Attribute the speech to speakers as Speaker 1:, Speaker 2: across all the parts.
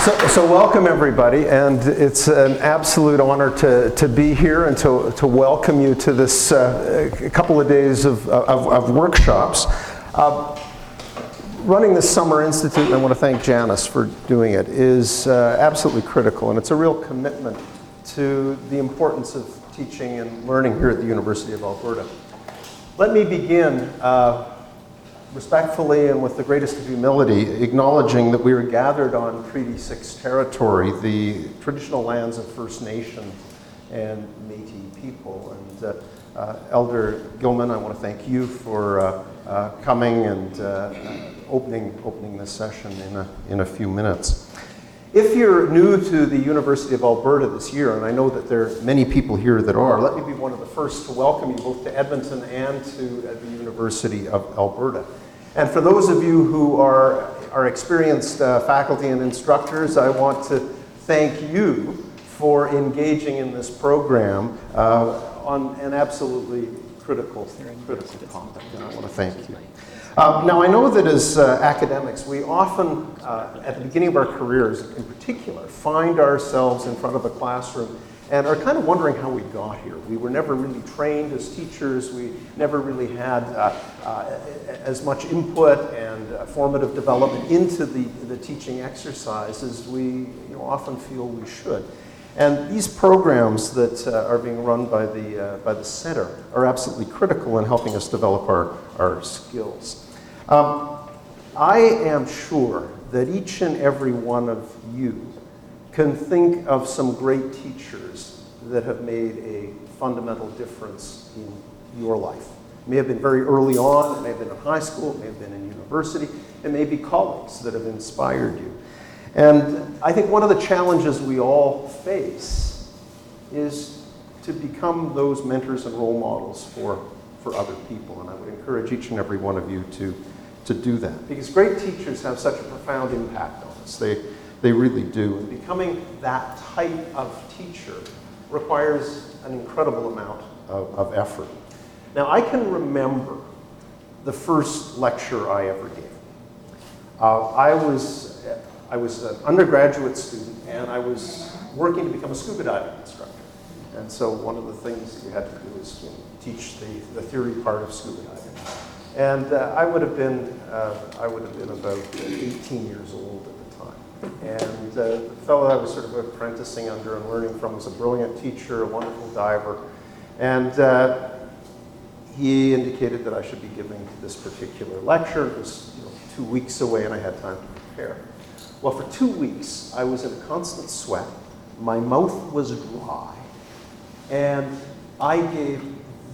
Speaker 1: So welcome everybody, and it's an absolute honor to be here and to welcome you to this couple of days of workshops. Running this Summer Institute, and I want to thank Janice for doing it, is absolutely critical, and it's a real commitment to the importance of teaching and learning here at the University of Alberta. Let me begin respectfully and with the greatest of humility, acknowledging that we are gathered on Treaty 6 territory, the traditional lands of First Nation and Métis people. And Elder Gilman, I want to thank you for coming and opening this session in a few minutes. If you're new to the University of Alberta this year, and I know that there are many people here that are, let me be one of the first to welcome you both to Edmonton and to the University of Alberta. And for those of you who are experienced faculty and instructors, I want to thank you for engaging in this program on an absolutely critical topic, and I want to thank you. Now, I know that as academics, we often, at the beginning of our careers in particular, find ourselves in front of a classroom and are kind of wondering how we got here. We were never really trained as teachers. We never really had as much input and formative development into the teaching exercise as we often feel we should. And these programs that are being run by the Center are absolutely critical in helping us develop our skills. I am sure that each and every one of you can think of some great teachers that have made a fundamental difference in your life. It may have been very early on, it may have been in high school, it may have been in university, it may be colleagues that have inspired you. And I think one of the challenges we all face is to become those mentors and role models for other people. And I would encourage each and every one of you to do that. Because great teachers have such a profound impact on us. They really do. And becoming that type of teacher requires an incredible amount of effort. Now, I can remember the first lecture I ever gave. I was an undergraduate student, and I was working to become a scuba diving instructor. And so one of the things that you had to do was teach the theory part of scuba diving. And I would have been about 18 years old at the time. And the fellow I was sort of apprenticing under and learning from was a brilliant teacher, a wonderful diver. And he indicated that I should be giving this particular lecture. It was 2 weeks away, and I had time to prepare. Well, for 2 weeks, I was in a constant sweat. My mouth was dry. And I gave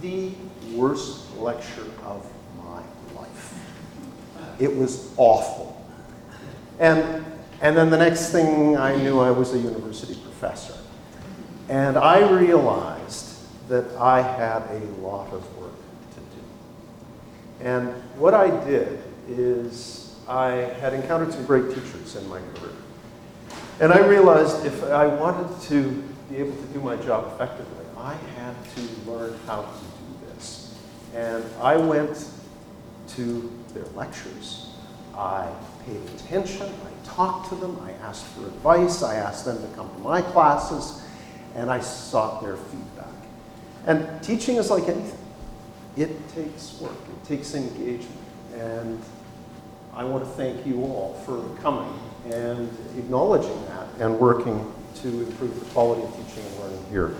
Speaker 1: the worst lecture of my life. It was awful. And then the next thing I knew, I was a university professor. And I realized that I had a lot of work to do. And what I did is I had encountered some great teachers in my career. And I realized if I wanted to be able to do my job effectively, I had to learn how to do this. And I went to their lectures. I paid attention. I talked to them. I asked for advice. I asked them to come to my classes. And I sought their feedback. And teaching is like anything. It takes work. It takes engagement. And I want to thank you all for coming and acknowledging that and working to improve the quality of teaching and learning here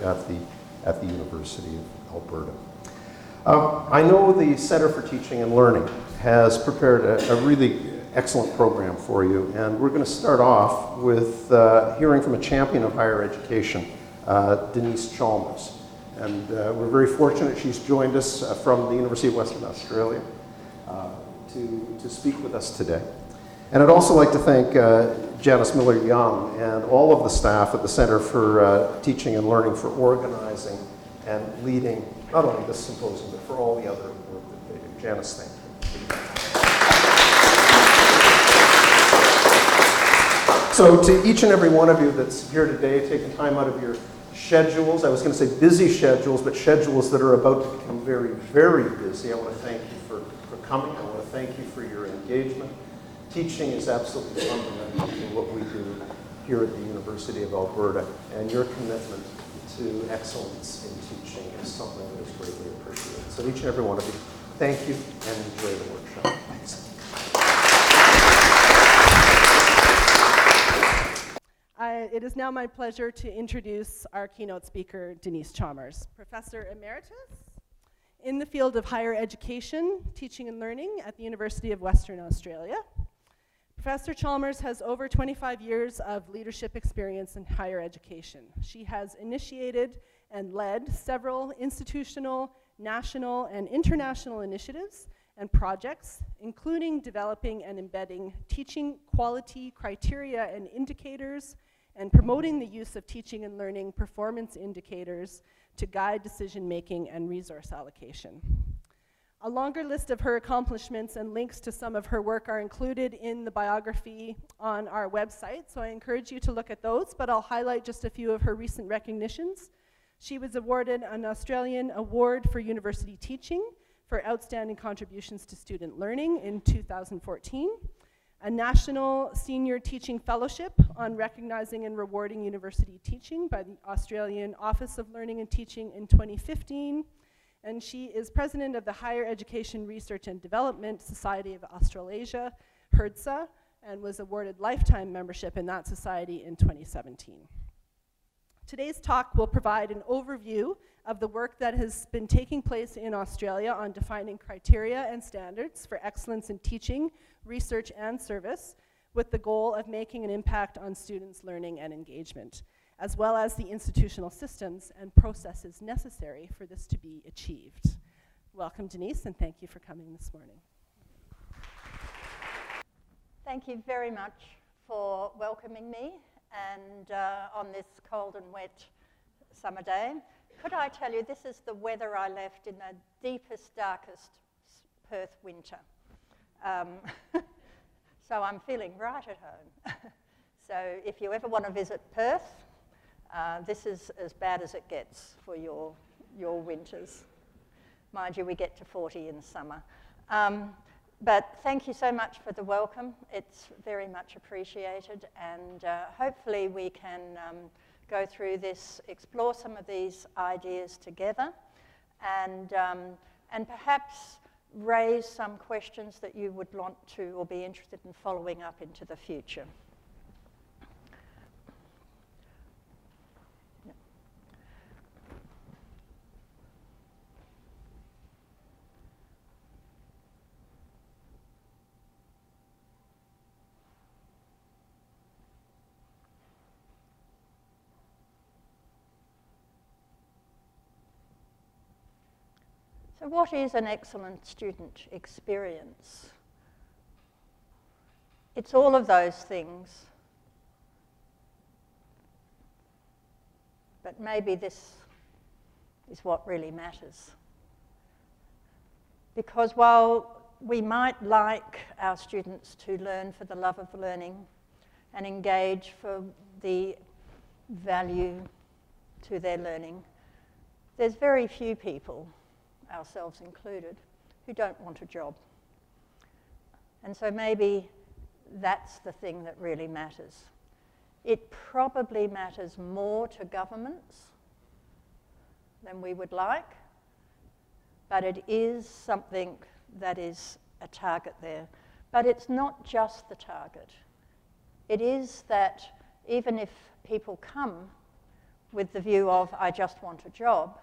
Speaker 1: at the University of Alberta. I know the Center for Teaching and Learning has prepared a really excellent program for you, and we're going to start off with hearing from a champion of higher education, Denise Chalmers. And we're very fortunate she's joined us from the University of Western Australia to speak with us today. And I'd also like to thank Janice Miller-Young and all of the staff at the Center for Teaching and Learning for organizing and leading not only this symposium, but for all the other work that they do. Janice, thank you. So to each and every one of you that's here today, taking time out of your schedules, I was going to say busy schedules, but schedules that are about to become very, very busy, I want to thank you for coming. I want to thank you for your engagement. Teaching is absolutely fundamental to what we do here at the University of Alberta, and your commitment to excellence in teaching is something that is greatly appreciated. So each and every one of you, thank you and enjoy the workshop. Thanks.
Speaker 2: It is now my pleasure to introduce our keynote speaker, Denise Chalmers, Professor Emeritus in the field of higher education, teaching and learning at the University of Western Australia. Professor Chalmers has over 25 years of leadership experience in higher education. She has initiated and led several institutional, national, and international initiatives and projects, including developing and embedding teaching quality criteria and indicators, and promoting the use of teaching and learning performance indicators to guide decision-making and resource allocation. A longer list of her accomplishments and links to some of her work are included in the biography on our website, so I encourage you to look at those, but I'll highlight just a few of her recent recognitions. She was awarded an Australian Award for University Teaching for outstanding contributions to student learning in 2014, a National Senior Teaching Fellowship on recognizing and rewarding university teaching by the Australian Office of Learning and Teaching in 2015, and she is president of the Higher Education Research and Development Society of Australasia, HERDSA, and was awarded lifetime membership in that society in 2017. Today's talk will provide an overview of the work that has been taking place in Australia on defining criteria and standards for excellence in teaching, research, and service, with the goal of making an impact on students' learning and engagement, as well as the institutional systems and processes necessary for this to be achieved. Welcome, Denise, and thank you for coming this morning.
Speaker 3: Thank you very much for welcoming me and on this cold and wet summer day. Could I tell you, this is the weather I left in the deepest, darkest Perth winter. So I'm feeling right at home. So if you ever want to visit Perth, this is as bad as it gets for your winters. Mind you, we get to 40 in summer. But thank you so much for the welcome. It's very much appreciated, and hopefully we can go through this, explore some of these ideas together, and perhaps raise some questions that you would want to or be interested in following up into the future. So what is an excellent student experience? It's all of those things, but maybe this is what really matters. Because while we might like our students to learn for the love of learning and engage for the value to their learning, there's very few people, ourselves included, who don't want a job. And so maybe that's the thing that really matters. It probably matters more to governments than we would like, but it is something that is a target there. But it's not just the target. It is that even if people come with the view of, I just want a job,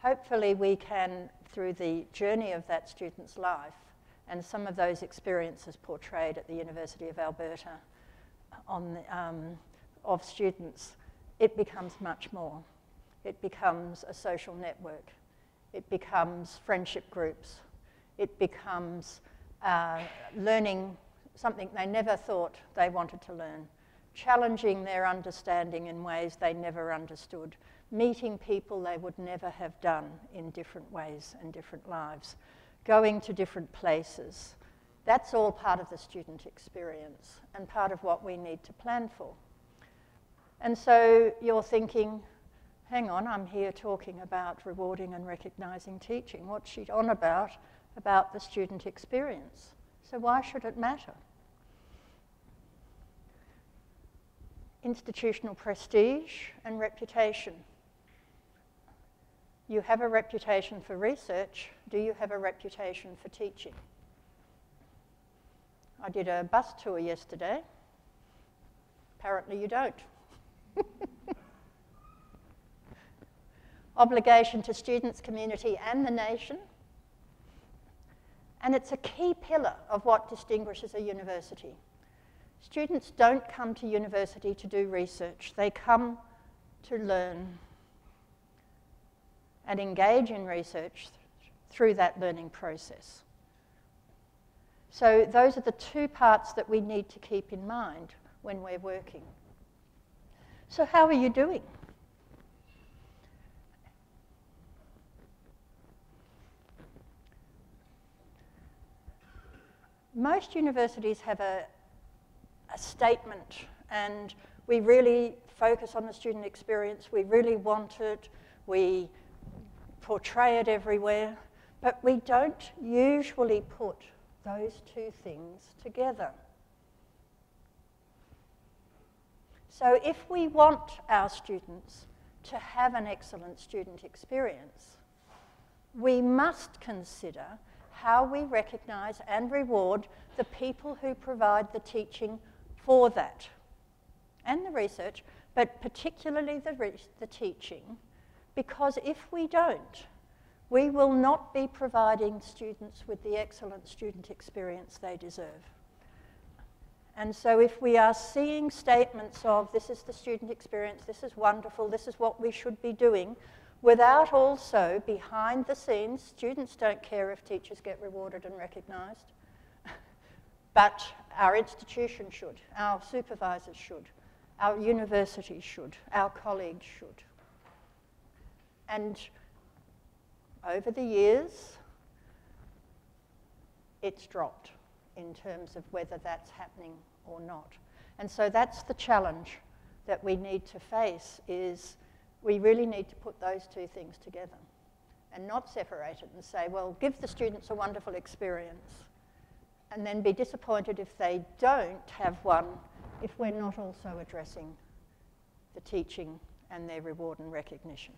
Speaker 3: hopefully we can, through the journey of that student's life and some of those experiences portrayed at the University of Alberta of students, it becomes much more. It becomes a social network. It becomes friendship groups. It becomes learning something they never thought they wanted to learn, challenging their understanding in ways they never understood, meeting people they would never have done in different ways and different lives, going to different places. That's all part of the student experience and part of what we need to plan for. And so you're thinking, hang on, I'm here talking about rewarding and recognizing teaching. What's she on about the student experience? So why should it matter? institutional prestige and reputation. You have a reputation for research. Do you have a reputation for teaching? I did a bus tour yesterday. Apparently you don't. Obligation to students, community, and the nation. And it's a key pillar of what distinguishes a university. Students don't come to university to do research. They come to learn and engage in research through that learning process. So those are the two parts that we need to keep in mind when we're working. So how are you doing? Most universities have a statement, and we really focus on the student experience. We really want it. We portray it everywhere, but we don't usually put those two things together. So if we want our students to have an excellent student experience, we must consider how we recognise and reward the people who provide the teaching for that, and the research, but particularly the teaching, because if we don't, we will not be providing students with the excellent student experience they deserve. And so if we are seeing statements of, this is the student experience, this is wonderful, this is what we should be doing, without also, behind the scenes, students don't care if teachers get rewarded and recognised, but our institution should, our supervisors should, our universities should, our colleagues should. And over the years, it's dropped in terms of whether that's happening or not. And so that's the challenge that we need to face, is we really need to put those two things together and not separate it and say, well, give the students a wonderful experience and then be disappointed if they don't have one if we're not also addressing the teaching and their reward and recognition.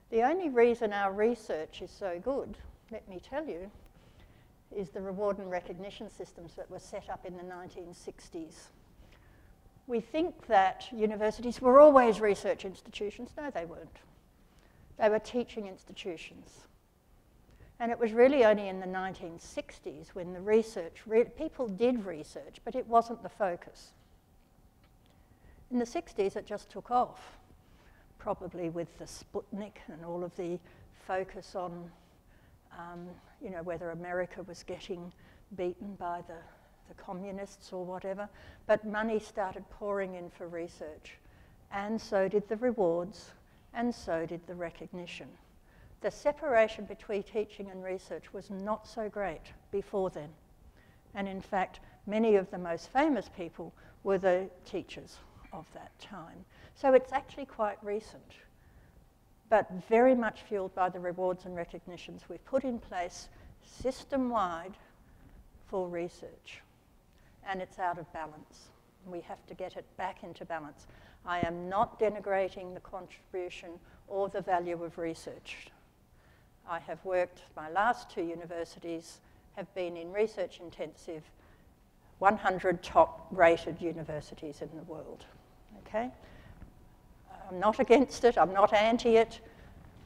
Speaker 3: The only reason our research is so good, let me tell you, is the reward and recognition systems that were set up in the 1960s. We think that universities were always research institutions. No, they weren't. They were teaching institutions. And it was really only in the 1960s when the research, people did research, but it wasn't the focus. In the 60s, it just took off, probably with the Sputnik and all of the focus on, whether America was getting beaten by the communists or whatever. But money started pouring in for research, and so did the rewards, and so did the recognition. The separation between teaching and research was not so great before then. And in fact, many of the most famous people were the teachers of that time. So it's actually quite recent, but very much fueled by the rewards and recognitions we've put in place system-wide for research. And it's out of balance. We have to get it back into balance. I am not denigrating the contribution or the value of research. I have worked, my last two universities have been in research-intensive 100 top-rated universities in the world, okay? I'm not against it, I'm not anti it.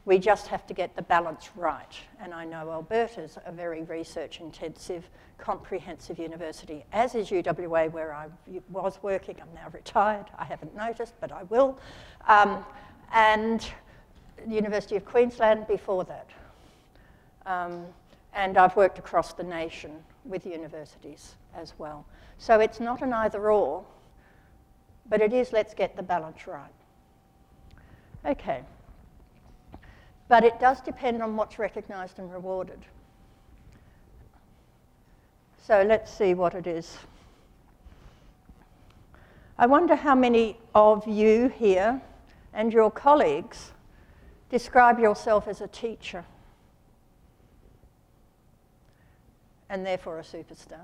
Speaker 3: We just have to get the balance right. And I know Alberta's a very research-intensive, comprehensive university, as is UWA, where I was working. I'm now retired. I haven't noticed, but I will. And the University of Queensland before that. And I've worked across the nation with universities as well. So it's not an either-or, but it is let's get the balance right. Okay. But it does depend on what's recognised and rewarded. So let's see what it is. I wonder how many of you here and your colleagues describe yourself as a teacher and therefore a superstar.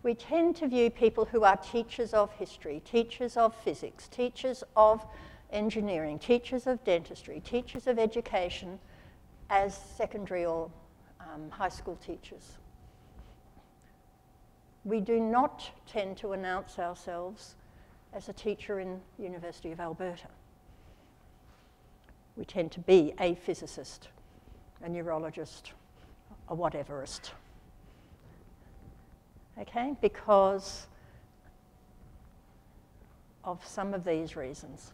Speaker 3: We tend to view people who are teachers of history, teachers of physics, teachers of engineering, teachers of dentistry, teachers of education as secondary or high school teachers. We do not tend to announce ourselves as a teacher in University of Alberta. We tend to be a physicist, a neurologist, a whateverist. Okay, because of some of these reasons.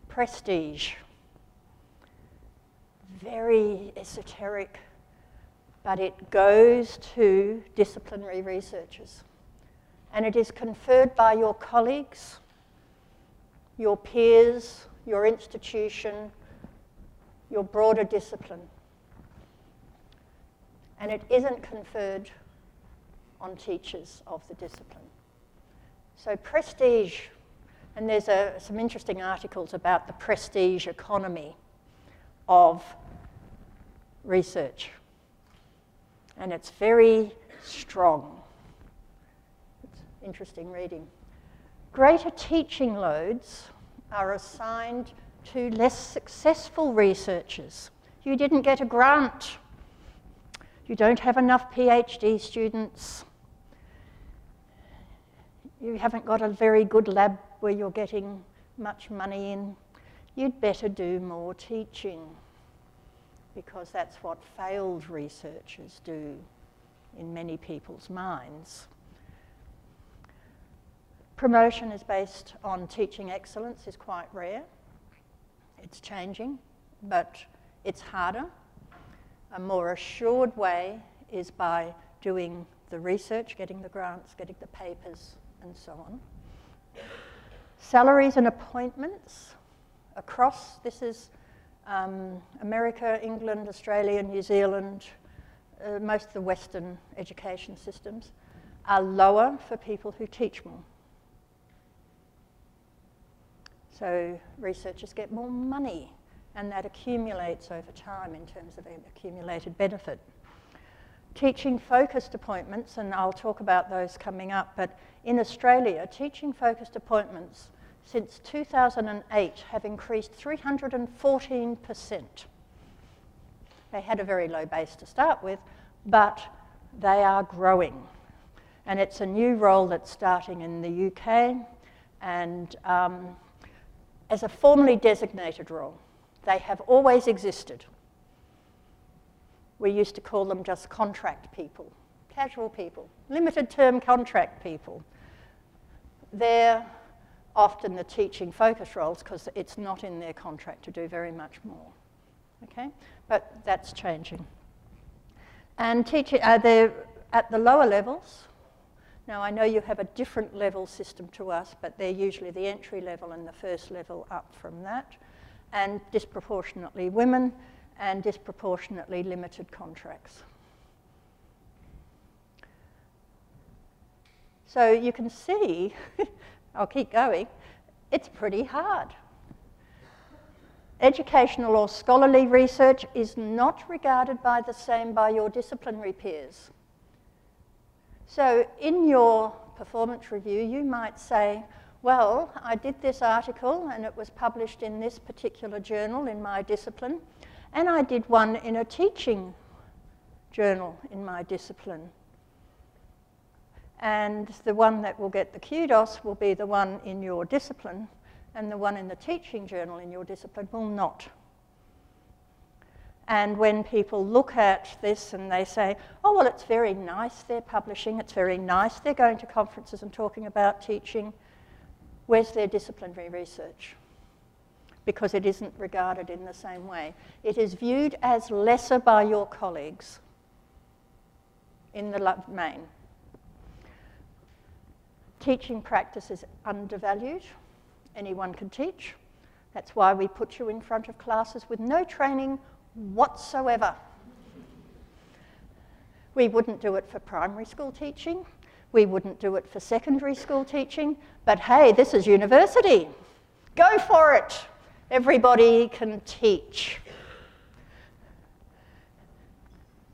Speaker 3: Prestige, very esoteric, but it goes to disciplinary researchers. And it is conferred by your colleagues, your peers, your institution, your broader discipline. And it isn't conferred on teachers of the discipline. So prestige, and there's some interesting articles about the prestige economy of research. And it's very strong. It's interesting reading. Greater teaching loads are assigned to less successful researchers. You didn't get a grant. You don't have enough PhD students. You haven't got a very good lab where you're getting much money in. You'd better do more teaching, because that's what failed researchers do in many people's minds. Promotion is based on teaching excellence is quite rare. It's changing, but it's harder. A more assured way is by doing the research, getting the grants, getting the papers, and so on. Salaries and appointments across, this is America, England, Australia, New Zealand, most of the Western education systems are lower for people who teach more. So researchers get more money, and that accumulates over time in terms of an accumulated benefit. Teaching-focused appointments, and I'll talk about those coming up, but in Australia, teaching-focused appointments since 2008 have increased 314%. They had a very low base to start with, but they are growing. And it's a new role that's starting in the UK, and as a formally designated role. They have always existed. We used to call them just contract people, casual people, limited term contract people. They're often the teaching focus roles because it's not in their contract to do very much more. Okay, but that's changing. And they're at the lower levels. Now I know you have a different level system to us, but they're usually the entry level and the first level up from that, and disproportionately women and disproportionately limited contracts. So you can see, I'll keep going, it's pretty hard. Educational or scholarly research is not regarded by the same by your disciplinary peers. So in your performance review, you might say, well, I did this article and it was published in this particular journal in my discipline, and I did one in a teaching journal in my discipline. And the one that will get the kudos will be the one in your discipline, and the one in the teaching journal in your discipline will not. And when people look at this and they say, oh, well, it's very nice they're publishing, it's very nice they're going to conferences and talking about teaching, where's their disciplinary research? Because it isn't regarded in the same way. It is viewed as lesser by your colleagues in the main. Teaching practice is undervalued. Anyone can teach. That's why we put you in front of classes with no training whatsoever. We wouldn't do it for primary school teaching. We wouldn't do it for secondary school teaching. But hey, this is university. Go for it. Everybody can teach.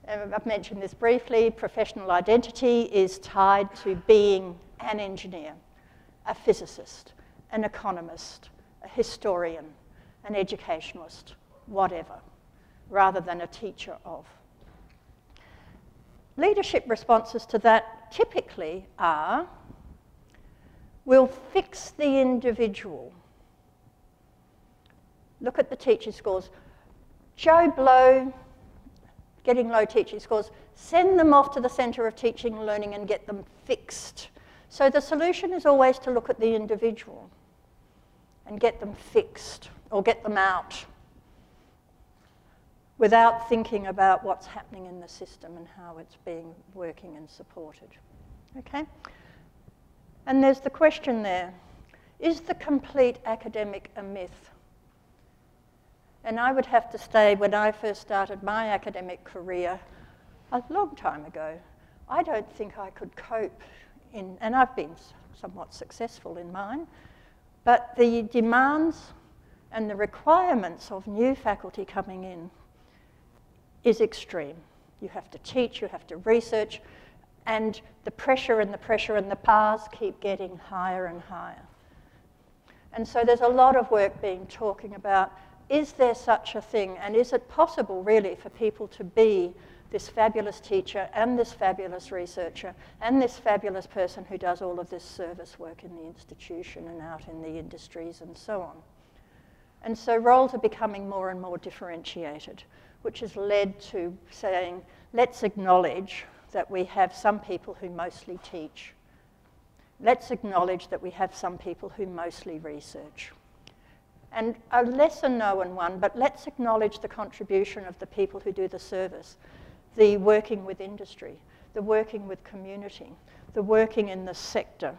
Speaker 3: I've mentioned this briefly. Professional identity is tied to being an engineer, a physicist, an economist, a historian, an educationalist, whatever, rather than a teacher of. Leadership responses to that typically are, we'll fix the individual. Look at the teacher scores. Joe Blow, getting low teaching scores, send them off to the Centre of Teaching and Learning and get them fixed. So the solution is always to look at the individual and get them fixed or get them out without thinking about what's happening in the system and how it's being working and supported. Okay? And there's the question there, is the complete academic a myth? And I would have to say, when I first started my academic career a long time ago, I don't think I could cope in, and I've been somewhat successful in mine, but the demands and the requirements of new faculty coming in is extreme. You have to teach, you have to research, and the pressure and the pressure and the bars keep getting higher and higher. And so there's a lot of work being talking about, is there such a thing, and is it possible really for people to be this fabulous teacher and this fabulous researcher and this fabulous person who does all of this service work in the institution and out in the industries and so on. And so roles are becoming more and more differentiated, which has led to saying, let's acknowledge that we have some people who mostly teach. Let's acknowledge that we have some people who mostly research. And a lesser known one, but let's acknowledge the contribution of the people who do the service, the working with industry, the working with community, the working in the sector,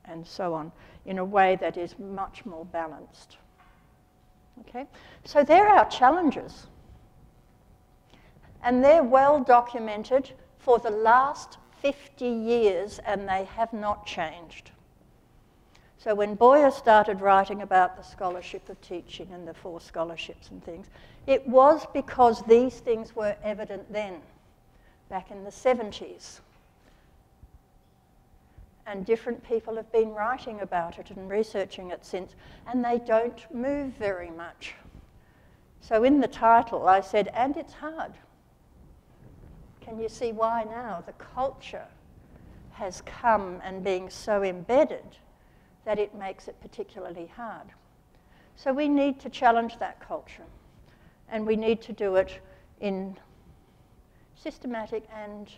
Speaker 3: and so on, in a way that is much more balanced. Okay? So they're our challenges. And they're well documented for the last 50 years, and they have not changed. So when Boyer started writing about the scholarship of teaching and the 4 scholarships and things, it was because these things were evident then, back in the 70s. And different people have been writing about it and researching it since, and they don't move very much. So in the title I said, and it's hard. Can you see why now? The culture has come and being so embedded that it makes it particularly hard. So we need to challenge that culture, and we need to do it in systematic and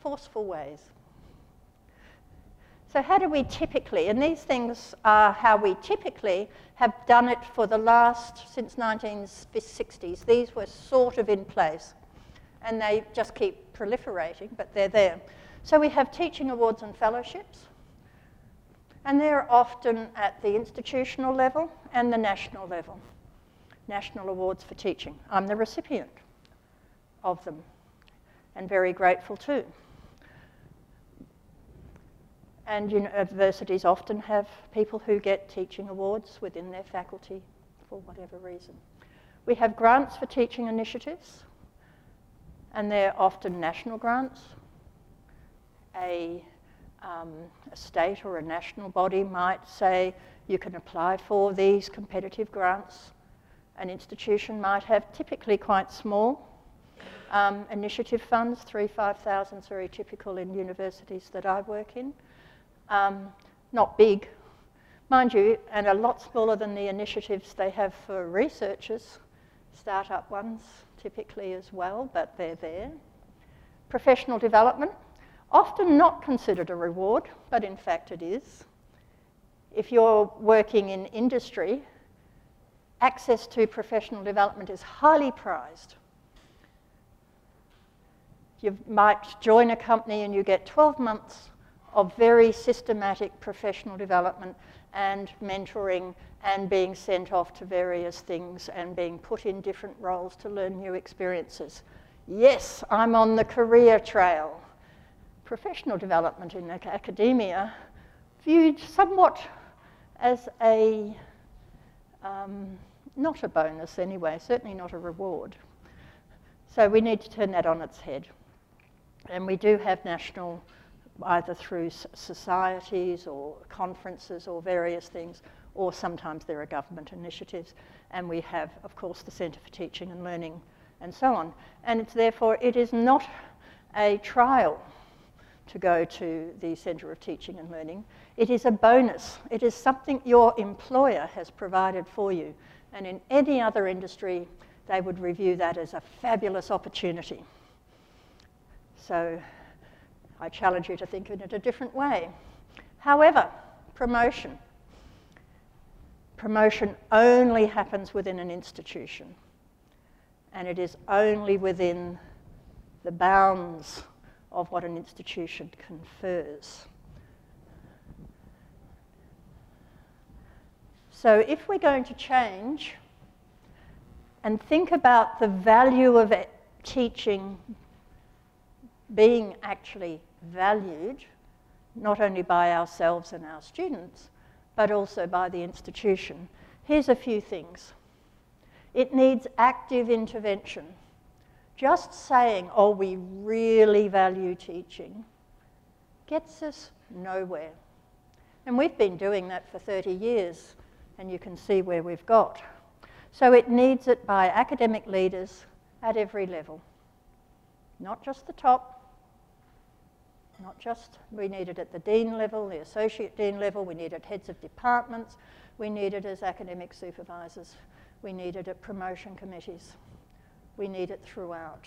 Speaker 3: forceful ways. So how do we typically, and these things are how we typically have done it for the last, since 1960s. These were sort of in place, and they just keep proliferating, but they're there. So we have teaching awards and fellowships, and they're often at the institutional level and the national level. National awards for teaching. I'm the recipient of them, and very grateful too. And universities often have people who get teaching awards within their faculty for whatever reason. We have grants for teaching initiatives, and they're often national grants. A state or a national body might say you can apply for these competitive grants. An institution might have typically quite small initiative funds, 3,000-5,000 is very typical in universities that I work in. Not big, mind you, and a lot smaller than the initiatives they have for researchers, startup ones typically as well, but they're there. Professional development, often not considered a reward, but in fact it is. If you're working in industry, access to professional development is highly prized. You might join a company and you get 12 months of very systematic professional development and mentoring and being sent off to various things and being put in different roles to learn new experiences. Yes, I'm on the career trail. Professional development in academia viewed somewhat as a, not a bonus anyway, certainly not a reward. So we need to turn that on its head. And we do have national, either through societies or conferences or various things, or sometimes there are government initiatives. And we have, of course, the Centre for Teaching and Learning and so on. And it's therefore, it is not a trial to go to the Centre of Teaching and Learning. It is a bonus. It is something your employer has provided for you. And in any other industry, they would review that as a fabulous opportunity. So I challenge you to think in it a different way. However, promotion. Promotion only happens within an institution. And it is only within the bounds of what an institution confers. So if we're going to change and think about the value of teaching being actually valued, not only by ourselves and our students, but also by the institution, here's a few things. It needs active intervention. Just saying, oh, we really value teaching, gets us nowhere. And we've been doing that for 30 years, and you can see where we've got. So it needs it by academic leaders at every level. Not just the top, not just, we need it at the dean level, the associate dean level, we need it heads of departments, we need it as academic supervisors, we need it at promotion committees. We need it throughout.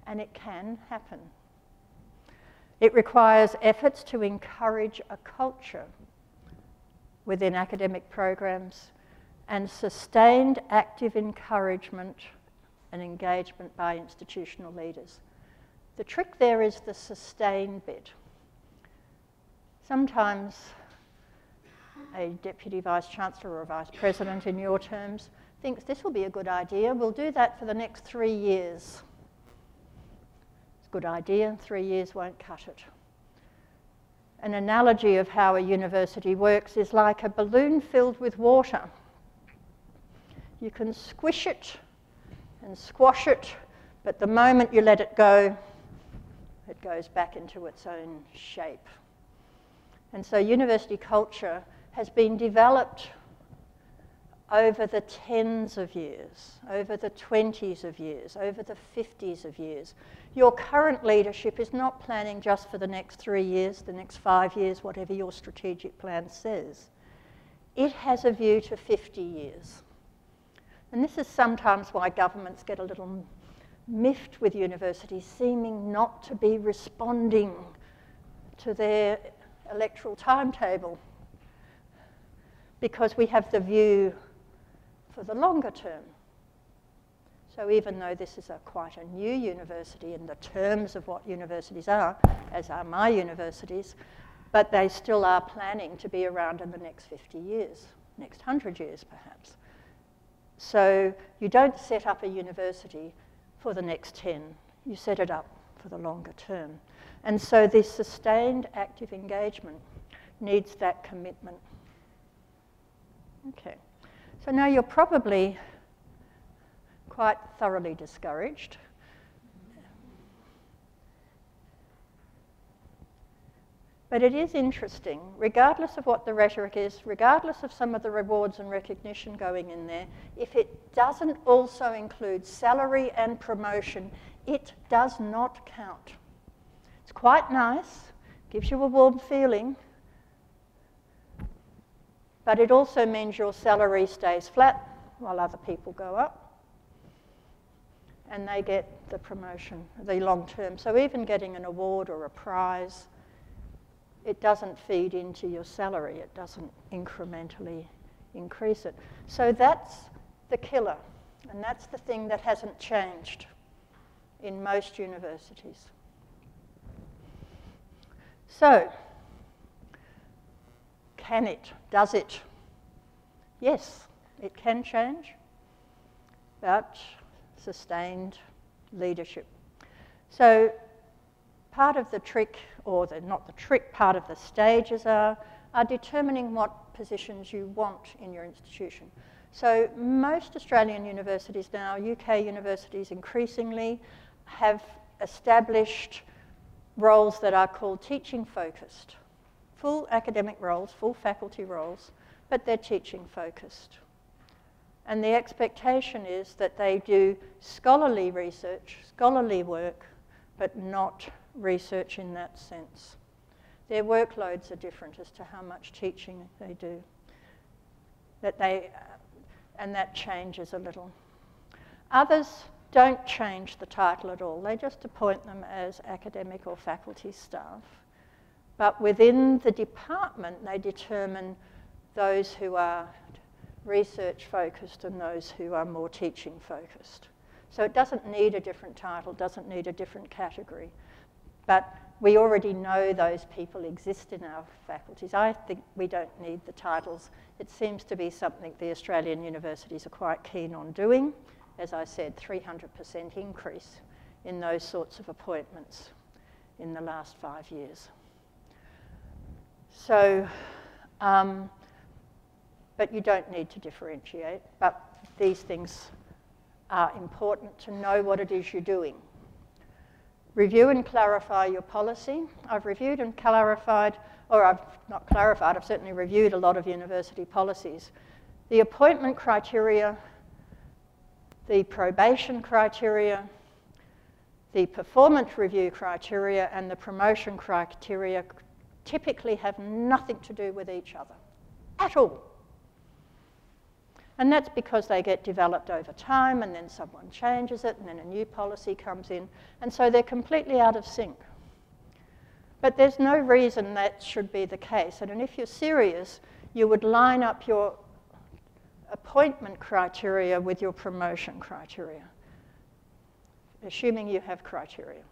Speaker 3: And it can happen. It requires efforts to encourage a culture within academic programs and sustained active encouragement and engagement by institutional leaders. The trick there is the sustain bit. Sometimes a deputy vice-chancellor or a vice-president in your terms thinks this will be a good idea, we'll do that for the next 3 years. It's a good idea, 3 years won't cut it. An analogy of how a university works is like a balloon filled with water. You can squish it and squash it, but the moment you let it go, it goes back into its own shape. And so university culture has been developed over the tens of years, over the 20s of years, over the 50s of years. Your current leadership is not planning just for the next 3 years, the next 5 years, whatever your strategic plan says. It has a view to 50 years. And this is sometimes why governments get a little miffed with universities seeming not to be responding to their electoral timetable, because we have the view for the longer term. So even though this is quite a new university in the terms of what universities are, as are my universities, but they still are planning to be around in the next 50 years, next 100 years perhaps. So you don't set up a university for the next 10, you set it up for the longer term. And so this sustained active engagement needs that commitment. Okay, so now you're probably quite thoroughly discouraged. But it is interesting, regardless of what the rhetoric is, regardless of some of the rewards and recognition going in there, if it doesn't also include salary and promotion, it does not count. It's quite nice, gives you a warm feeling, but it also means your salary stays flat while other people go up, and they get the promotion, the long term. So even getting an award or a prize, it doesn't feed into your salary. It doesn't incrementally increase it. So that's the killer, and that's the thing that hasn't changed in most universities. So, can it? Does it? Yes, it can change, but sustained leadership. So part of the trick, or not the trick, part of the stages are determining what positions you want in your institution. So most Australian universities now, UK universities increasingly, have established roles that are called teaching focused. Full academic roles, full faculty roles, but they're teaching focused. And the expectation is that they do scholarly research, scholarly work, but not research in that sense. Their workloads are different as to how much teaching they do. And that changes a little. Others don't change the title at all. They just appoint them as academic or faculty staff. But within the department, they determine those who are research focused and those who are more teaching focused. So it doesn't need a different title, doesn't need a different category. But we already know those people exist in our faculties. I think we don't need the titles. It seems to be something the Australian universities are quite keen on doing. As I said, 300% increase in those sorts of appointments in the last 5 years. So, but you don't need to differentiate, but these things are important to know what it is you're doing. Review and clarify your policy. I've reviewed and clarified, or I've not clarified, I've certainly reviewed a lot of university policies. The appointment criteria, the probation criteria, the performance review criteria, and the promotion criteria typically have nothing to do with each other at all. And that's because they get developed over time, and then someone changes it, and then a new policy comes in, and so they're completely out of sync. But there's no reason that should be the case. And if you're serious, you would line up your appointment criteria with your promotion criteria, assuming you have criteria.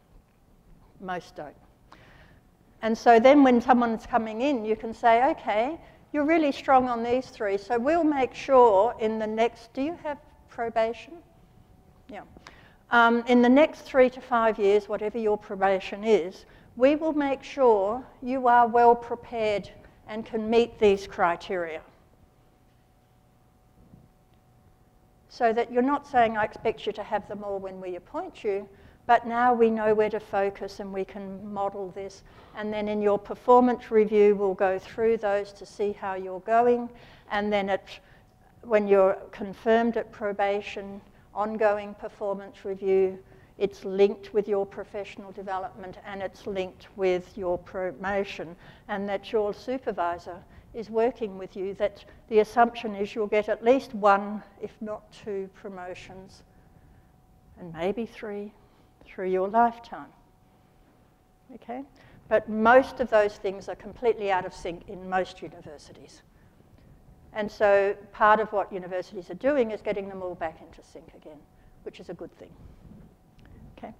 Speaker 3: Most don't. And so then when someone's coming in, you can say, okay, you're really strong on these three, so we'll make sure in the next, do you have probation? Yeah. In the next 3 to 5 years, whatever your probation is, we will make sure you are well prepared and can meet these criteria. So that you're not saying, I expect you to have them all when we appoint you, but now we know where to focus and we can model this. And then in your performance review, we'll go through those to see how you're going. And then when you're confirmed at probation, ongoing performance review, it's linked with your professional development and it's linked with your promotion, and that your supervisor is working with you, that the assumption is you'll get at least 1, if not 2 promotions, and maybe 3 through your lifetime. Okay? But most of those things are completely out of sync in most universities. And so part of what universities are doing is getting them all back into sync again, which is a good thing. Okay?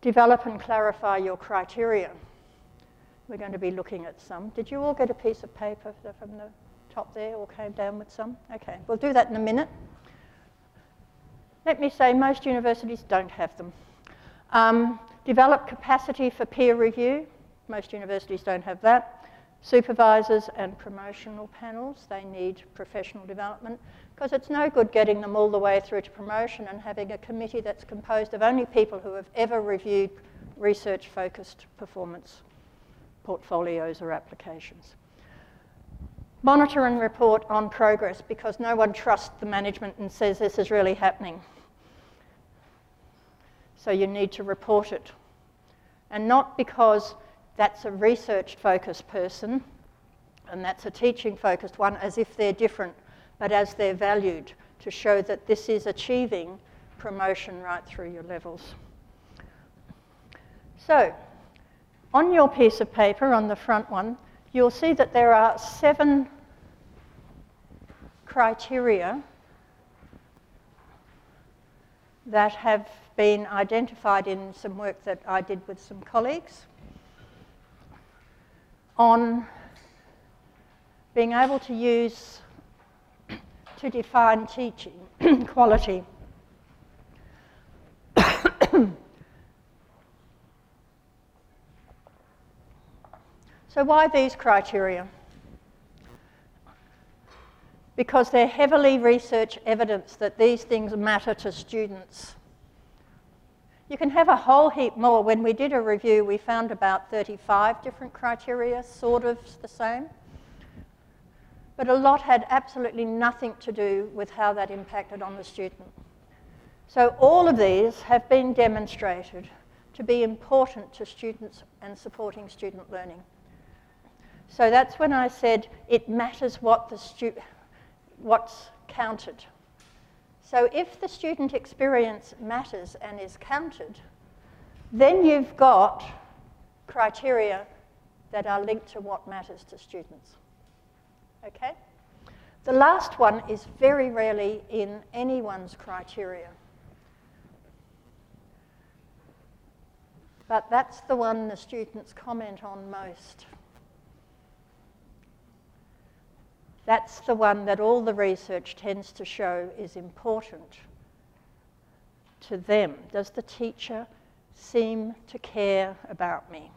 Speaker 3: Develop and clarify your criteria. We're going to be looking at some. Did you all get a piece of paper from the top there, or came down with some? Okay, we'll do that in a minute. Let me say most universities don't have them. Develop capacity for peer review. Most universities don't have that. Supervisors and promotional panels, they need professional development, because it's no good getting them all the way through to promotion and having a committee that's composed of only people who have ever reviewed research-focused performance portfolios or applications. Monitor and report on progress, because no one trusts the management and says this is really happening. So you need to report it. And not because that's a research-focused person and that's a teaching-focused one, as if they're different, but as they're valued, to show that this is achieving promotion right through your levels. So, on your piece of paper, on the front one, you'll see that there are 7 criteria that have been identified in some work that I did with some colleagues on being able to use to define teaching quality. So why these criteria? because they're heavily research evidence that these things matter to students. You can have a whole heap more. When we did a review, we found about 35 different criteria, sort of the same. But a lot had absolutely nothing to do with how that impacted on the student. So all of these have been demonstrated to be important to students and supporting student learning. So that's when I said it matters what's counted. So if the student experience matters and is counted, then you've got criteria that are linked to what matters to students. Okay? The last one is very rarely in anyone's criteria. But that's the one the students comment on most. That's the one that all the research tends to show is important to them. Does the teacher seem to care about me?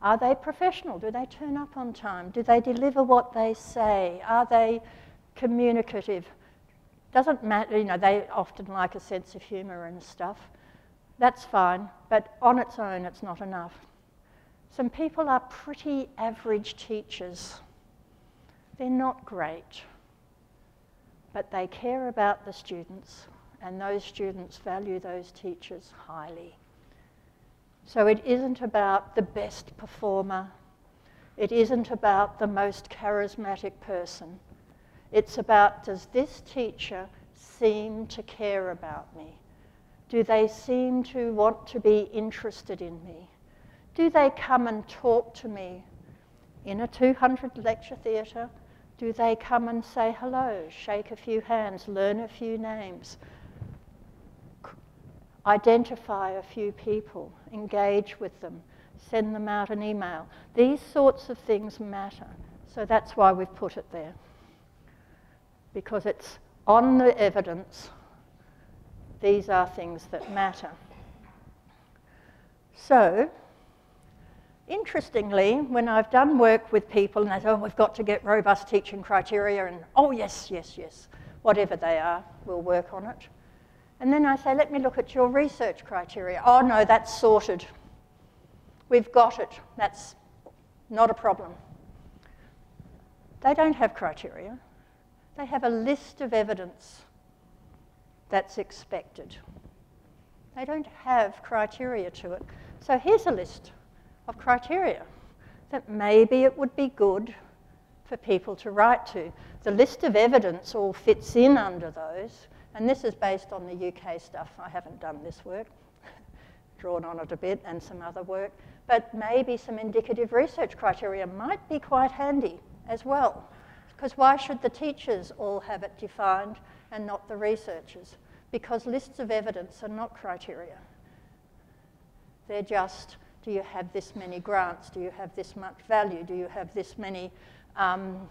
Speaker 3: Are they professional? Do they turn up on time? Do they deliver what they say? Are they communicative? Doesn't matter, you know, they often like a sense of humour and stuff. That's fine, but on its own, it's not enough. Some people are pretty average teachers. They're not great, but they care about the students, and those students value those teachers highly. So it isn't about the best performer. It isn't about the most charismatic person. It's about, does this teacher seem to care about me? Do they seem to want to be interested in me? Do they come and talk to me in a 200 lecture theatre? Do they come and say hello, shake a few hands, learn a few names, identify a few people, engage with them, send them out an email? These sorts of things matter. So that's why we've put it there, because it's on the evidence. These are things that matter. So, interestingly, when I've done work with people and they say, oh, we've got to get robust teaching criteria, and oh, yes, yes, yes, whatever they are, we'll work on it. And then I say, let me look at your research criteria. Oh, no, that's sorted. We've got it. That's not a problem. They don't have criteria. They have a list of evidence that's expected. They don't have criteria to it. So here's a list of criteria that maybe it would be good for people to write to. The list of evidence all fits in under those, and this is based on the UK stuff. I haven't done this work, drawn on it a bit, and some other work, but maybe some indicative research criteria might be quite handy as well, because why should the teachers all have it defined and not the researchers? Because lists of evidence are not criteria. They're just, do you have this many grants? Do you have this much value? Do you have this many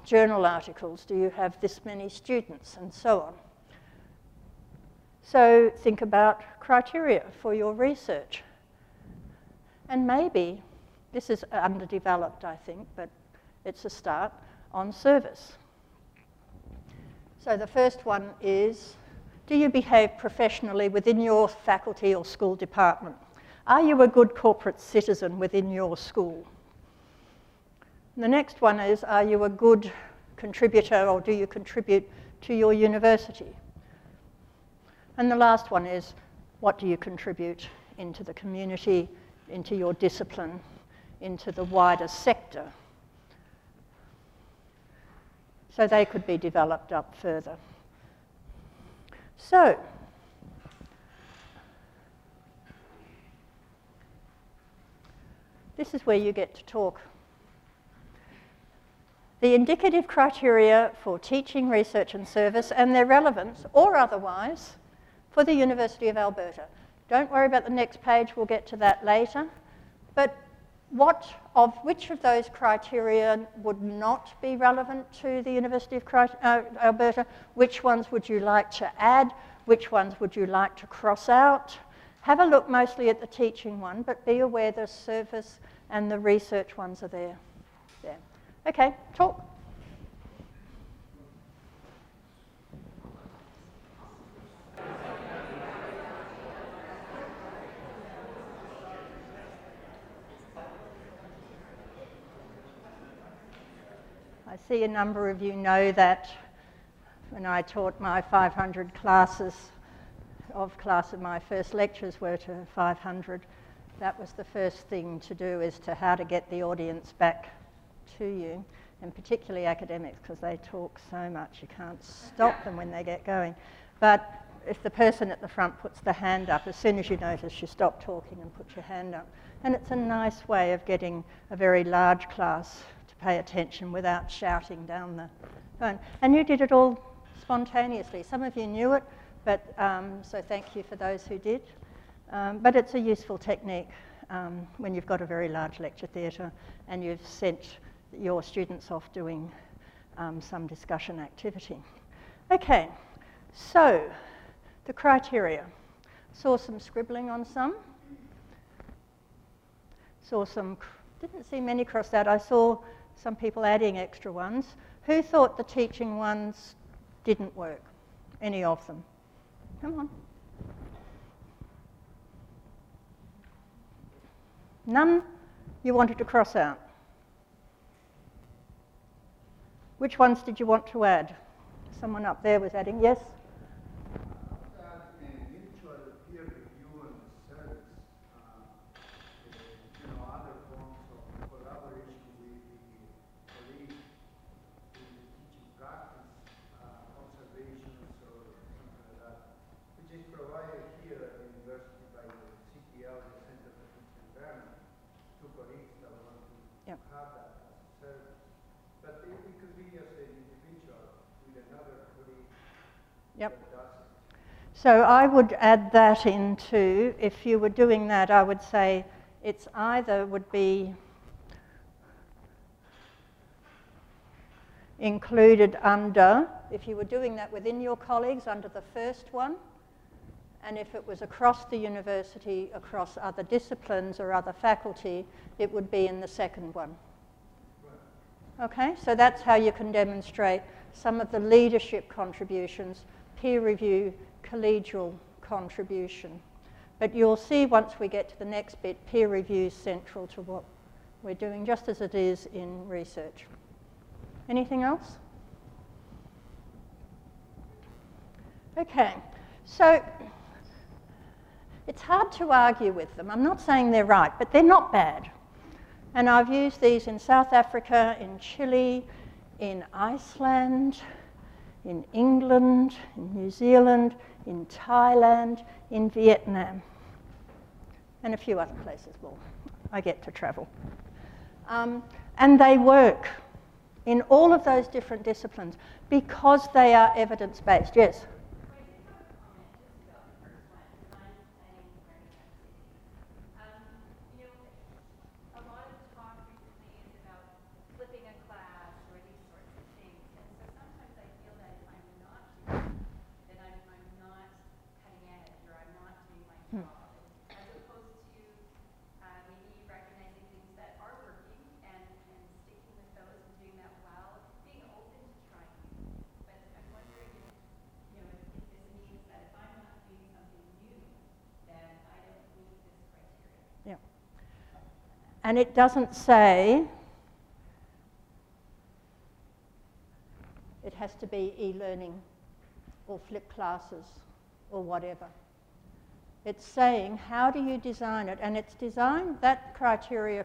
Speaker 3: journal articles? Do you have this many students? And so on. So think about criteria for your research. And maybe, this is underdeveloped, I think, but it's a start, on service. So the first one is, do you behave professionally within your faculty or school department? Are you a good corporate citizen within your school? The next one is, are you a good contributor, or do you contribute to your university? And the last one is, what do you contribute into the community, into your discipline, into the wider sector? So they could be developed up further. So, this is where you get to talk. The indicative criteria for teaching, research and service and their relevance, or otherwise, for the University of Alberta. Don't worry about the next page, we'll get to that later. But which of those criteria would not be relevant to the University of Alberta? Which ones would you like to add? Which ones would you like to cross out? Have a look mostly at the teaching one, but be aware the service and the research ones are there. Okay, talk. I see a number of you know that when I taught my 500 classes, my first lectures were to 500. That was the first thing to do, is to how to get the audience back to you, and particularly academics, because they talk so much you can't stop them when they get going. But if the person at the front puts the hand up, as soon as you notice, you stop talking and put your hand up. And it's a nice way of getting a very large class to pay attention without shouting down the phone. And you did it all spontaneously. Some of you knew it, but so thank you for those who did. But it's a useful technique when you've got a very large lecture theatre and you've sent your students off doing some discussion activity. Okay, so the criteria. Saw some scribbling on some. Didn't see many crossed out. I saw some people adding extra ones. Who thought the teaching ones didn't work? Any of them? Come on. None you wanted to cross out? Which ones did you want to add? Someone up there was adding, yes?
Speaker 4: Mutual peer review and service, other forms of collaboration with the colleagues in the teaching practice, observations or something like that, which is provided here at the university by the CTL, the Center for Teaching and Learning, to colleagues that want to have that as a service. But it could be as an individual with another colleague.
Speaker 3: Yep. So I would add that into, if you were doing that, I would say it's either would be included under, if you were doing that within your colleagues, under the first one, and if it was across the university, across other disciplines or other faculty, it would be in the second one. Okay, so that's how you can demonstrate some of the leadership contributions, peer review, collegial contribution. But you'll see once we get to the next bit, peer review is central to what we're doing, just as it is in research. Anything else? Okay, so it's hard to argue with them. I'm not saying they're right, but they're not bad. And I've used these in South Africa, in Chile, in Iceland, in England, in New Zealand, in Thailand, in Vietnam, and a few other places. Well, I get to travel. And they work in all of those different disciplines because they are evidence-based. Yes? And it doesn't say it has to be e-learning or flipped classes or whatever. It's saying, how do you design it? And it's designed, that criterion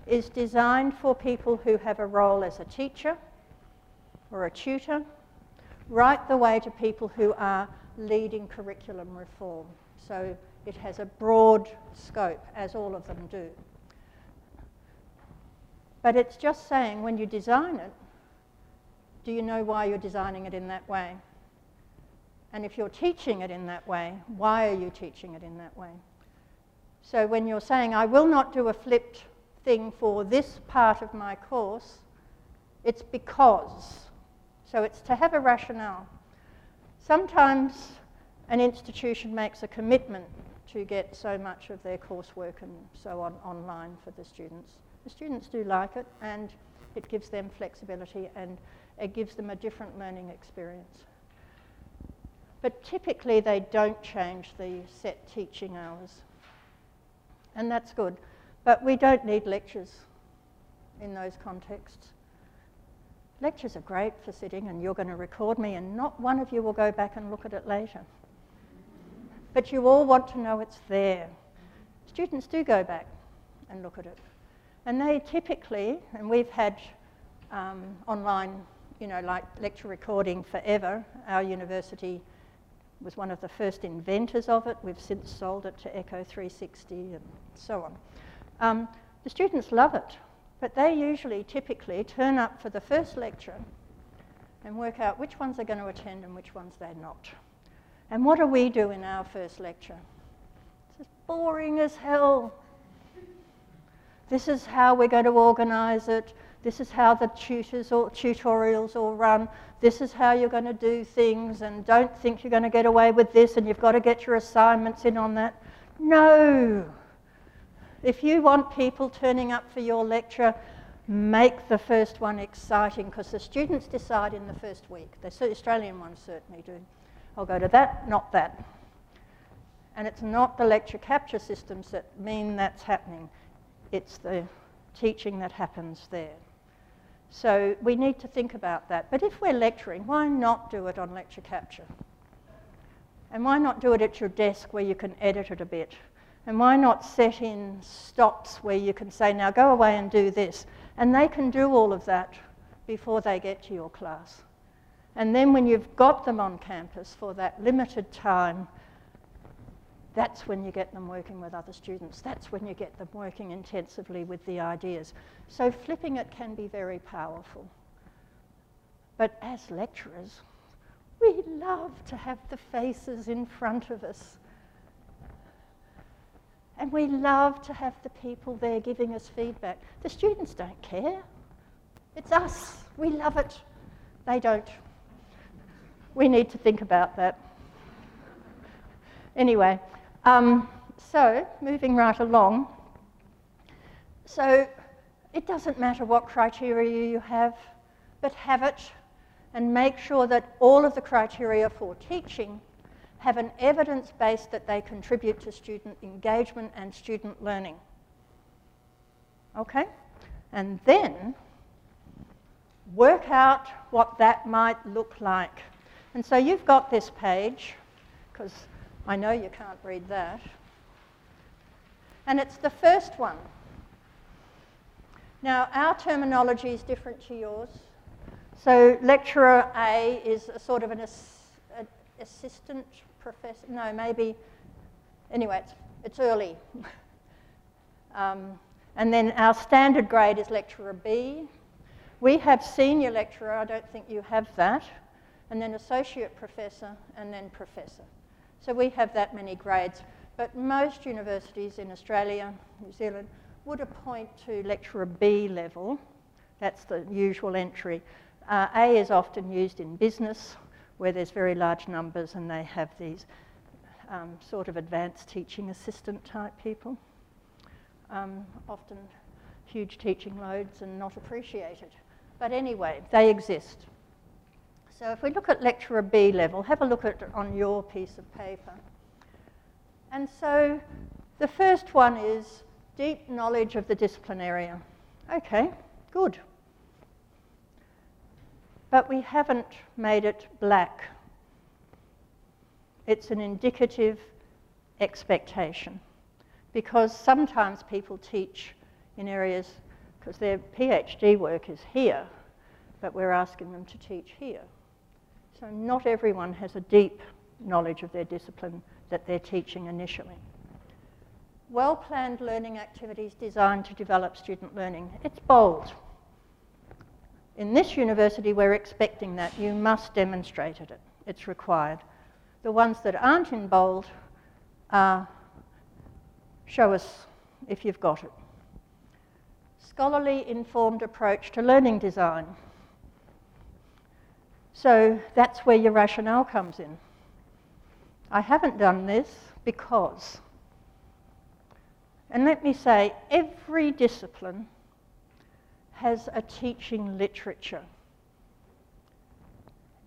Speaker 3: is designed for people who have a role as a teacher or a tutor, right the way to people who are leading curriculum reform. So it has a broad scope, as all of them do. But it's just saying, when you design it, do you know why you're designing it in that way? And if you're teaching it in that way, why are you teaching it in that way? So when you're saying, I will not do a flipped thing for this part of my course, it's because. So it's to have a rationale. Sometimes an institution makes a commitment to get so much of their coursework and so on online for the students. The students do like it, and it gives them flexibility, and it gives them a different learning experience. But typically they don't change the set teaching hours, and that's good. But we don't need lectures in those contexts. Lectures are great for sitting, and you're going to record me, and not one of you will go back and look at it later. But you all want to know it's there. Students do go back and look at it. And they typically, and we've had online, like lecture recording forever. Our university was one of the first inventors of it. We've since sold it to Echo 360 and so on. The students love it, but they usually typically turn up for the first lecture and work out which ones they're going to attend and which ones they're not. And what do we do in our first lecture? It's boring as hell. This is how we're going to organise it. This is how the tutorials all run. This is how you're going to do things, and don't think you're going to get away with this, and you've got to get your assignments in on that. No. If you want people turning up for your lecture, make the first one exciting, because the students decide in the first week. The Australian ones certainly do. I'll go to that, not that. And it's not the lecture capture systems that mean that's happening. It's the teaching that happens there. So we need to think about that. But if we're lecturing, why not do it on lecture capture? And why not do it at your desk where you can edit it a bit? And why not set in stops where you can say, now go away and do this? And they can do all of that before they get to your class. And then when you've got them on campus for that limited time, that's when you get them working with other students. That's when you get them working intensively with the ideas. So flipping it can be very powerful. But as lecturers, we love to have the faces in front of us. And we love to have the people there giving us feedback. The students don't care. It's us. We love it. They don't. We need to think about that. Anyway. So, moving right along, so it doesn't matter what criteria you have, but have it and make sure that all of the criteria for teaching have an evidence base that they contribute to student engagement and student learning. Okay? And then work out what that might look like. And so you've got this page, because I know you can't read that. And it's the first one. Now, our terminology is different to yours. So lecturer A is a sort of an assistant professor. No, maybe. Anyway, it's early. And then our standard grade is lecturer B. We have senior lecturer. I don't think you have that. And then associate professor, and then professor. So we have that many grades, but most universities in Australia, New Zealand, would appoint to lecturer B level. That's the usual entry. A is often used in business, where there's very large numbers and they have these sort of advanced teaching assistant type people. Often huge teaching loads and not appreciated. But anyway, they exist. So if we look at lecturer B level, have a look at it on your piece of paper. And so the first one is deep knowledge of the discipline area. Okay, good. But we haven't made it black. It's an indicative expectation, because sometimes people teach in areas, because their PhD work is here, but we're asking them to teach here. So not everyone has a deep knowledge of their discipline that they're teaching initially. Well-planned learning activities designed to develop student learning. It's bold. In this university, we're expecting that. You must demonstrate it. It's required. The ones that aren't in bold, show us if you've got it. Scholarly informed approach to learning design. So that's where your rationale comes in. I haven't done this because, and let me say, every discipline has a teaching literature.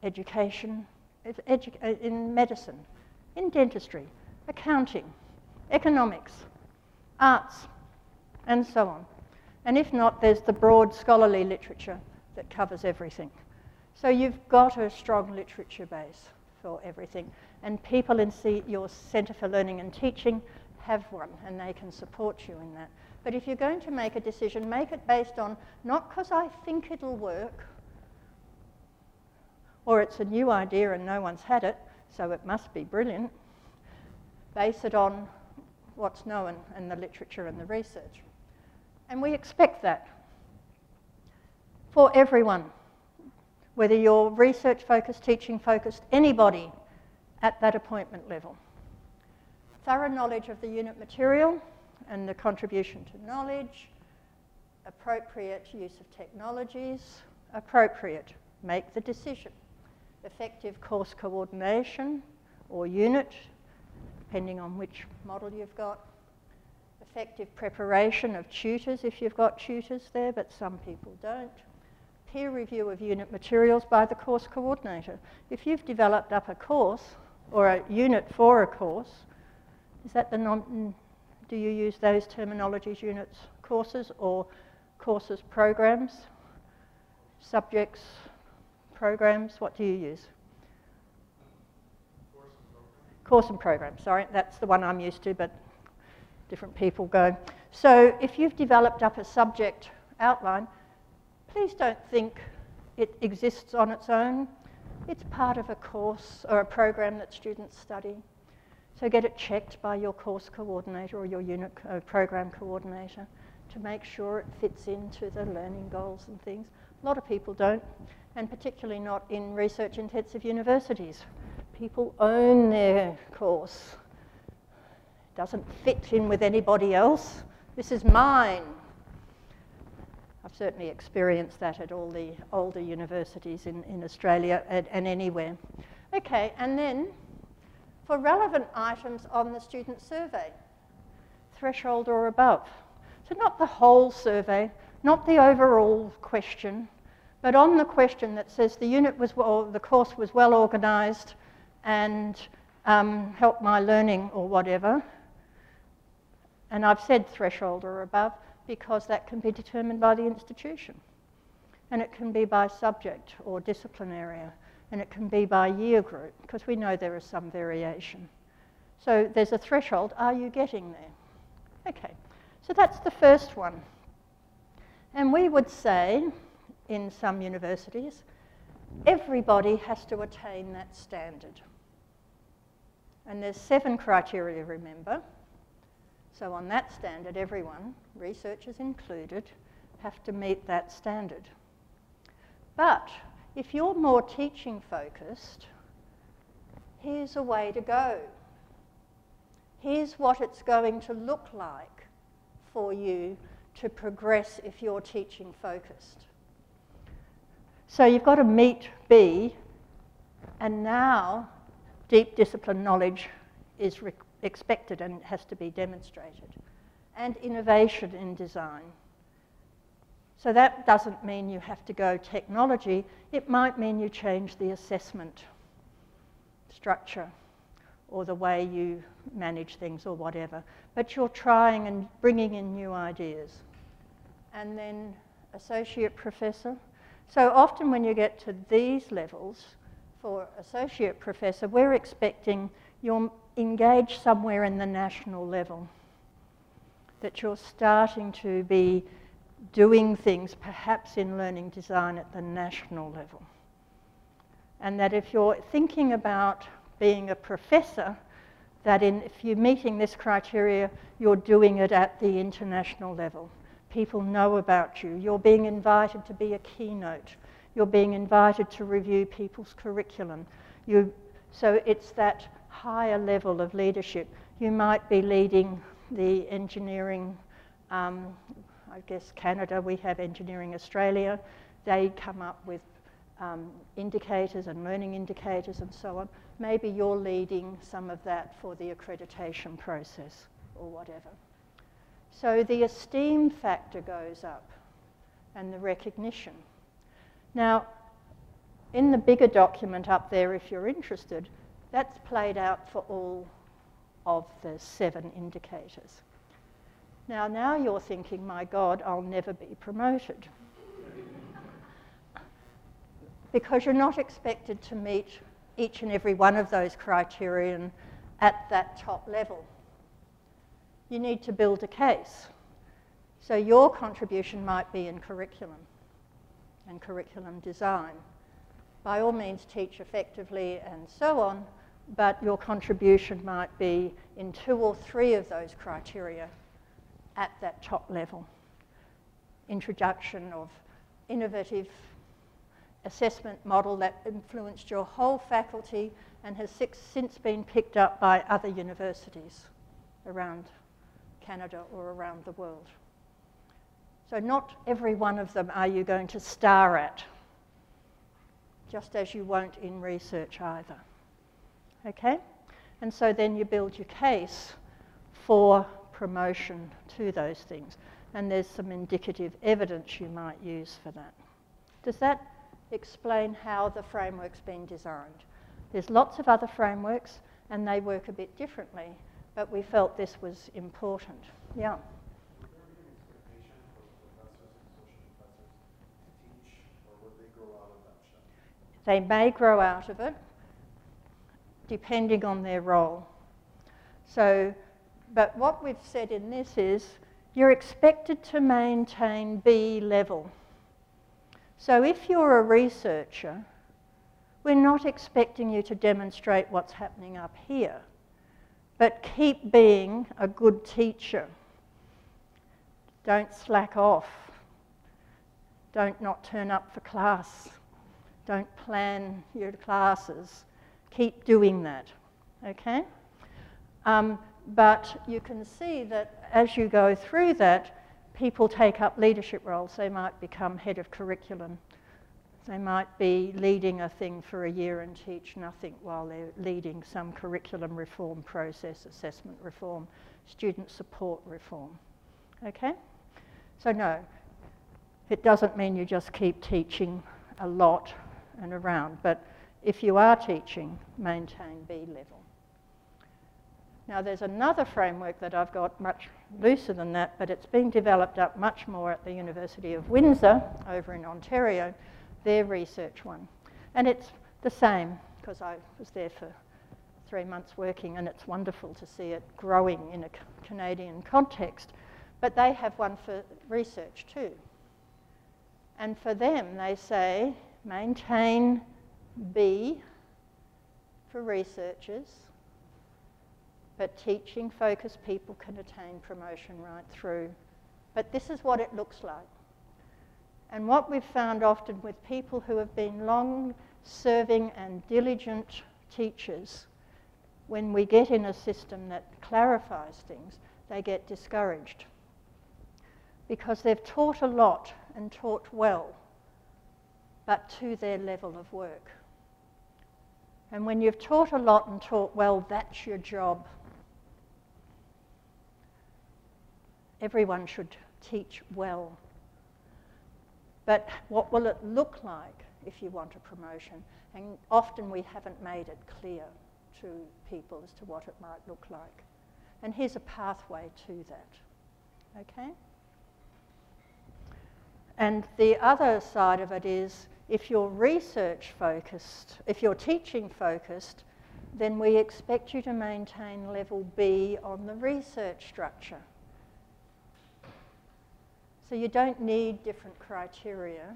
Speaker 3: Education, in medicine, in dentistry, accounting, economics, arts, and so on. And if not, there's the broad scholarly literature that covers everything. So you've got a strong literature base for everything. And people in your Centre for Learning and Teaching have one, and they can support you in that. But if you're going to make a decision, make it based on, not because I think it'll work, or it's a new idea and no one's had it, so it must be brilliant. Base it on what's known and the literature and the research. And we expect that for everyone, whether you're research-focused, teaching-focused, anybody at that appointment level. Thorough knowledge of the unit material and the contribution to knowledge, appropriate use of technologies, appropriate, make the decision. Effective course coordination or unit, depending on which model you've got. Effective preparation of tutors if you've got tutors there, but some people don't. Peer review of unit materials by the course coordinator. If you've developed up a course or a unit for a course, is that do you use those terminologies, units, courses, or courses, programs, subjects, programs? What do you use? Course and program, sorry, that's the one I'm used to, but different people go. So if you've developed up a subject outline, please don't think it exists on its own. It's part of a course or a program that students study. So get it checked by your course coordinator or your unit program coordinator to make sure it fits into the learning goals and things. A lot of people don't, and particularly not in research-intensive universities. People own their course. It doesn't fit in with anybody else. This is mine. I've certainly experienced that at all the older universities in Australia and anywhere. Okay, and then for relevant items on the student survey, threshold or above. So not the whole survey, not the overall question, but on the question that says the course was well organised and helped my learning or whatever. And I've said threshold or above because that can be determined by the institution. And it can be by subject or discipline area. And it can be by year group, because we know there is some variation. So there's a threshold. Are you getting there? Okay, so that's the first one. And we would say, in some universities, everybody has to attain that standard. And there's 7 criteria, remember. So on that standard, everyone, researchers included, have to meet that standard. But if you're more teaching focused, here's a way to go. Here's what it's going to look like for you to progress if you're teaching focused. So you've got to meet B, and now deep discipline knowledge is expected and has to be demonstrated. And innovation in design. So that doesn't mean you have to go technology. It might mean you change the assessment structure or the way you manage things or whatever. But you're trying and bringing in new ideas. And then associate professor. So often when you get to these levels, for associate professor, we're expecting you're engaged somewhere in the national level, that you're starting to be doing things perhaps in learning design at the national level. And that if you're thinking about being a professor, that if you're meeting this criteria, you're doing it at the international level. People know about you. You're being invited to be a keynote. You're being invited to review people's curriculum. So it's that higher level of leadership. You might be leading the engineering, I guess Canada, we have Engineering Australia. They come up with indicators and learning indicators and so on. Maybe you're leading some of that for the accreditation process or whatever. So the esteem factor goes up and the recognition. Now, in the bigger document up there, if you're interested, that's played out for all of the 7 indicators. Now you're thinking, my God, I'll never be promoted. Because you're not expected to meet each and every one of those criterion at that top level. You need to build a case. So your contribution might be in curriculum and curriculum design. By all means, teach effectively and so on, but your contribution might be in 2 or 3 of those criteria at that top level. Introduction of innovative assessment model that influenced your whole faculty and has since been picked up by other universities around Canada or around the world. So not every one of them are you going to star at, just as you won't in research either. Okay? And so then you build your case for promotion to those things. And there's some indicative evidence you might use for that. Does that explain how the framework's been designed? There's lots of other frameworks and they work a bit differently, but we felt this was important. Yeah.
Speaker 5: Would there be an expectation for professors and associate professors to teach, or would they grow out of that shift?
Speaker 3: They may grow out of it, depending on their role. So, but what we've said in this is, you're expected to maintain B level. So if you're a researcher, we're not expecting you to demonstrate what's happening up here, but keep being a good teacher. Don't slack off. Don't not turn up for class. Don't plan your classes. Keep doing that, okay? But you can see that as you go through that, people take up leadership roles. They might become head of curriculum. They might be leading a thing for a year and teach nothing while they're leading some curriculum reform process, assessment reform, student support reform. Okay? So no, it doesn't mean you just keep teaching a lot and around, but if you are teaching, maintain B level. Now there's another framework that I've got much looser than that, but it's being developed up much more at the University of Windsor over in Ontario, their research one. And it's the same, because I was there for 3 months working, and it's wonderful to see it growing in a Canadian context. But they have one for research too. And for them, they say, maintain B for researchers, but teaching-focused people can attain promotion right through. But this is what it looks like. And what we've found often with people who have been long-serving and diligent teachers, when we get in a system that clarifies things, they get discouraged. Because they've taught a lot and taught well, but to their level of work. And when you've taught a lot and taught well, that's your job. Everyone should teach well. But what will it look like if you want a promotion? And often we haven't made it clear to people as to what it might look like. And here's a pathway to that. Okay? And the other side of it is, if you're research focused, if you're teaching focused, then we expect you to maintain level B on the research structure. So you don't need different criteria,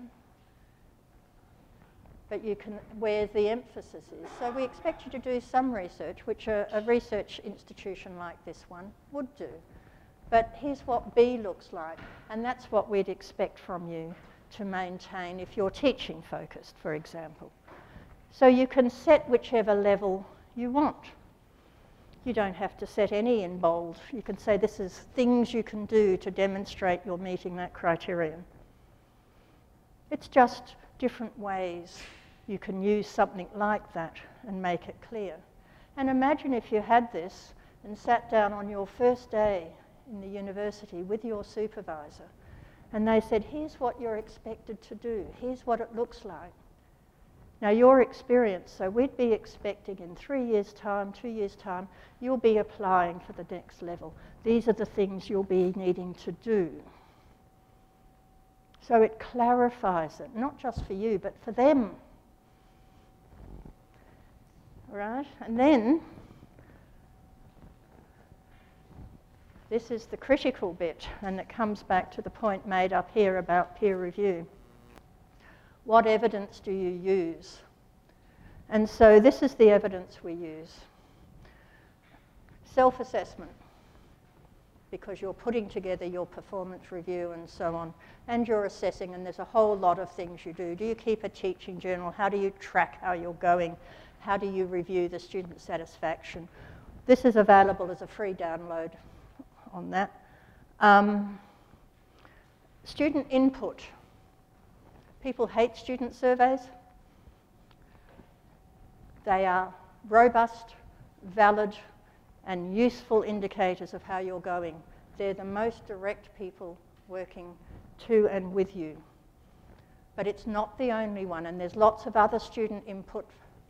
Speaker 3: but you can, where the emphasis is. So we expect you to do some research, which a research institution like this one would do. But here's what B looks like, and that's what we'd expect from you to maintain if you're teaching focused, for example. So you can set whichever level you want. You don't have to set any in bold. You can say this is things you can do to demonstrate you're meeting that criterion. It's just different ways you can use something like that and make it clear. And imagine if you had this and sat down on your first day in the university with your supervisor, and they said, here's what you're expected to do, here's what it looks like. Now your experience, so we'd be expecting in 3 years' time, 2 years' time, you'll be applying for the next level. These are the things you'll be needing to do. So it clarifies it, not just for you, but for them. Right? And then, this is the critical bit, and it comes back to the point made up here about peer review. What evidence do you use? And so this is the evidence we use. Self-assessment, because you're putting together your performance review and so on, and you're assessing, and there's a whole lot of things you do. Do you keep a teaching journal? How do you track how you're going? How do you review the student satisfaction? This is available as a free download on that. Student input. People hate student surveys. They are robust, valid, and useful indicators of how you're going. They're the most direct people working to and with you. But it's not the only one, and there's lots of other student input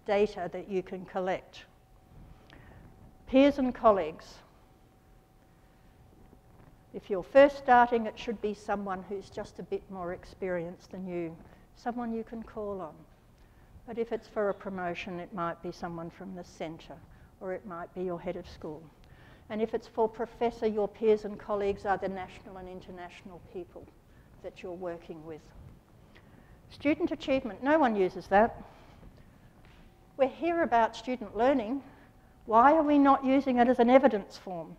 Speaker 3: data that you can collect. Peers and colleagues. If you're first starting, it should be someone who's just a bit more experienced than you, someone you can call on. But if it's for a promotion, it might be someone from the centre, or it might be your head of school. And if it's for professor, your peers and colleagues are the national and international people that you're working with. Student achievement, no one uses that. We hear about student learning. Why are we not using it as an evidence form?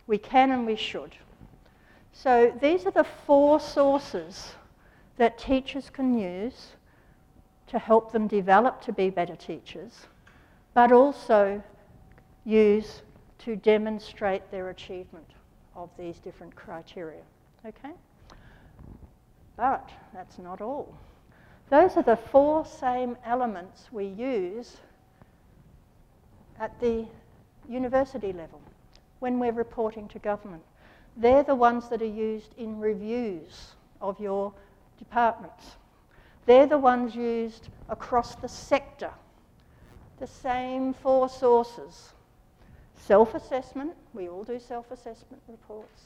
Speaker 3: We can and we should. So these are the 4 sources that teachers can use to help them develop to be better teachers, but also use to demonstrate their achievement of these different criteria. Okay? But that's not all. Those are the 4 same elements we use at the university level when we're reporting to government. They're the ones that are used in reviews of your departments. They're the ones used across the sector. The same 4 sources. Self-assessment, we all do self-assessment reports.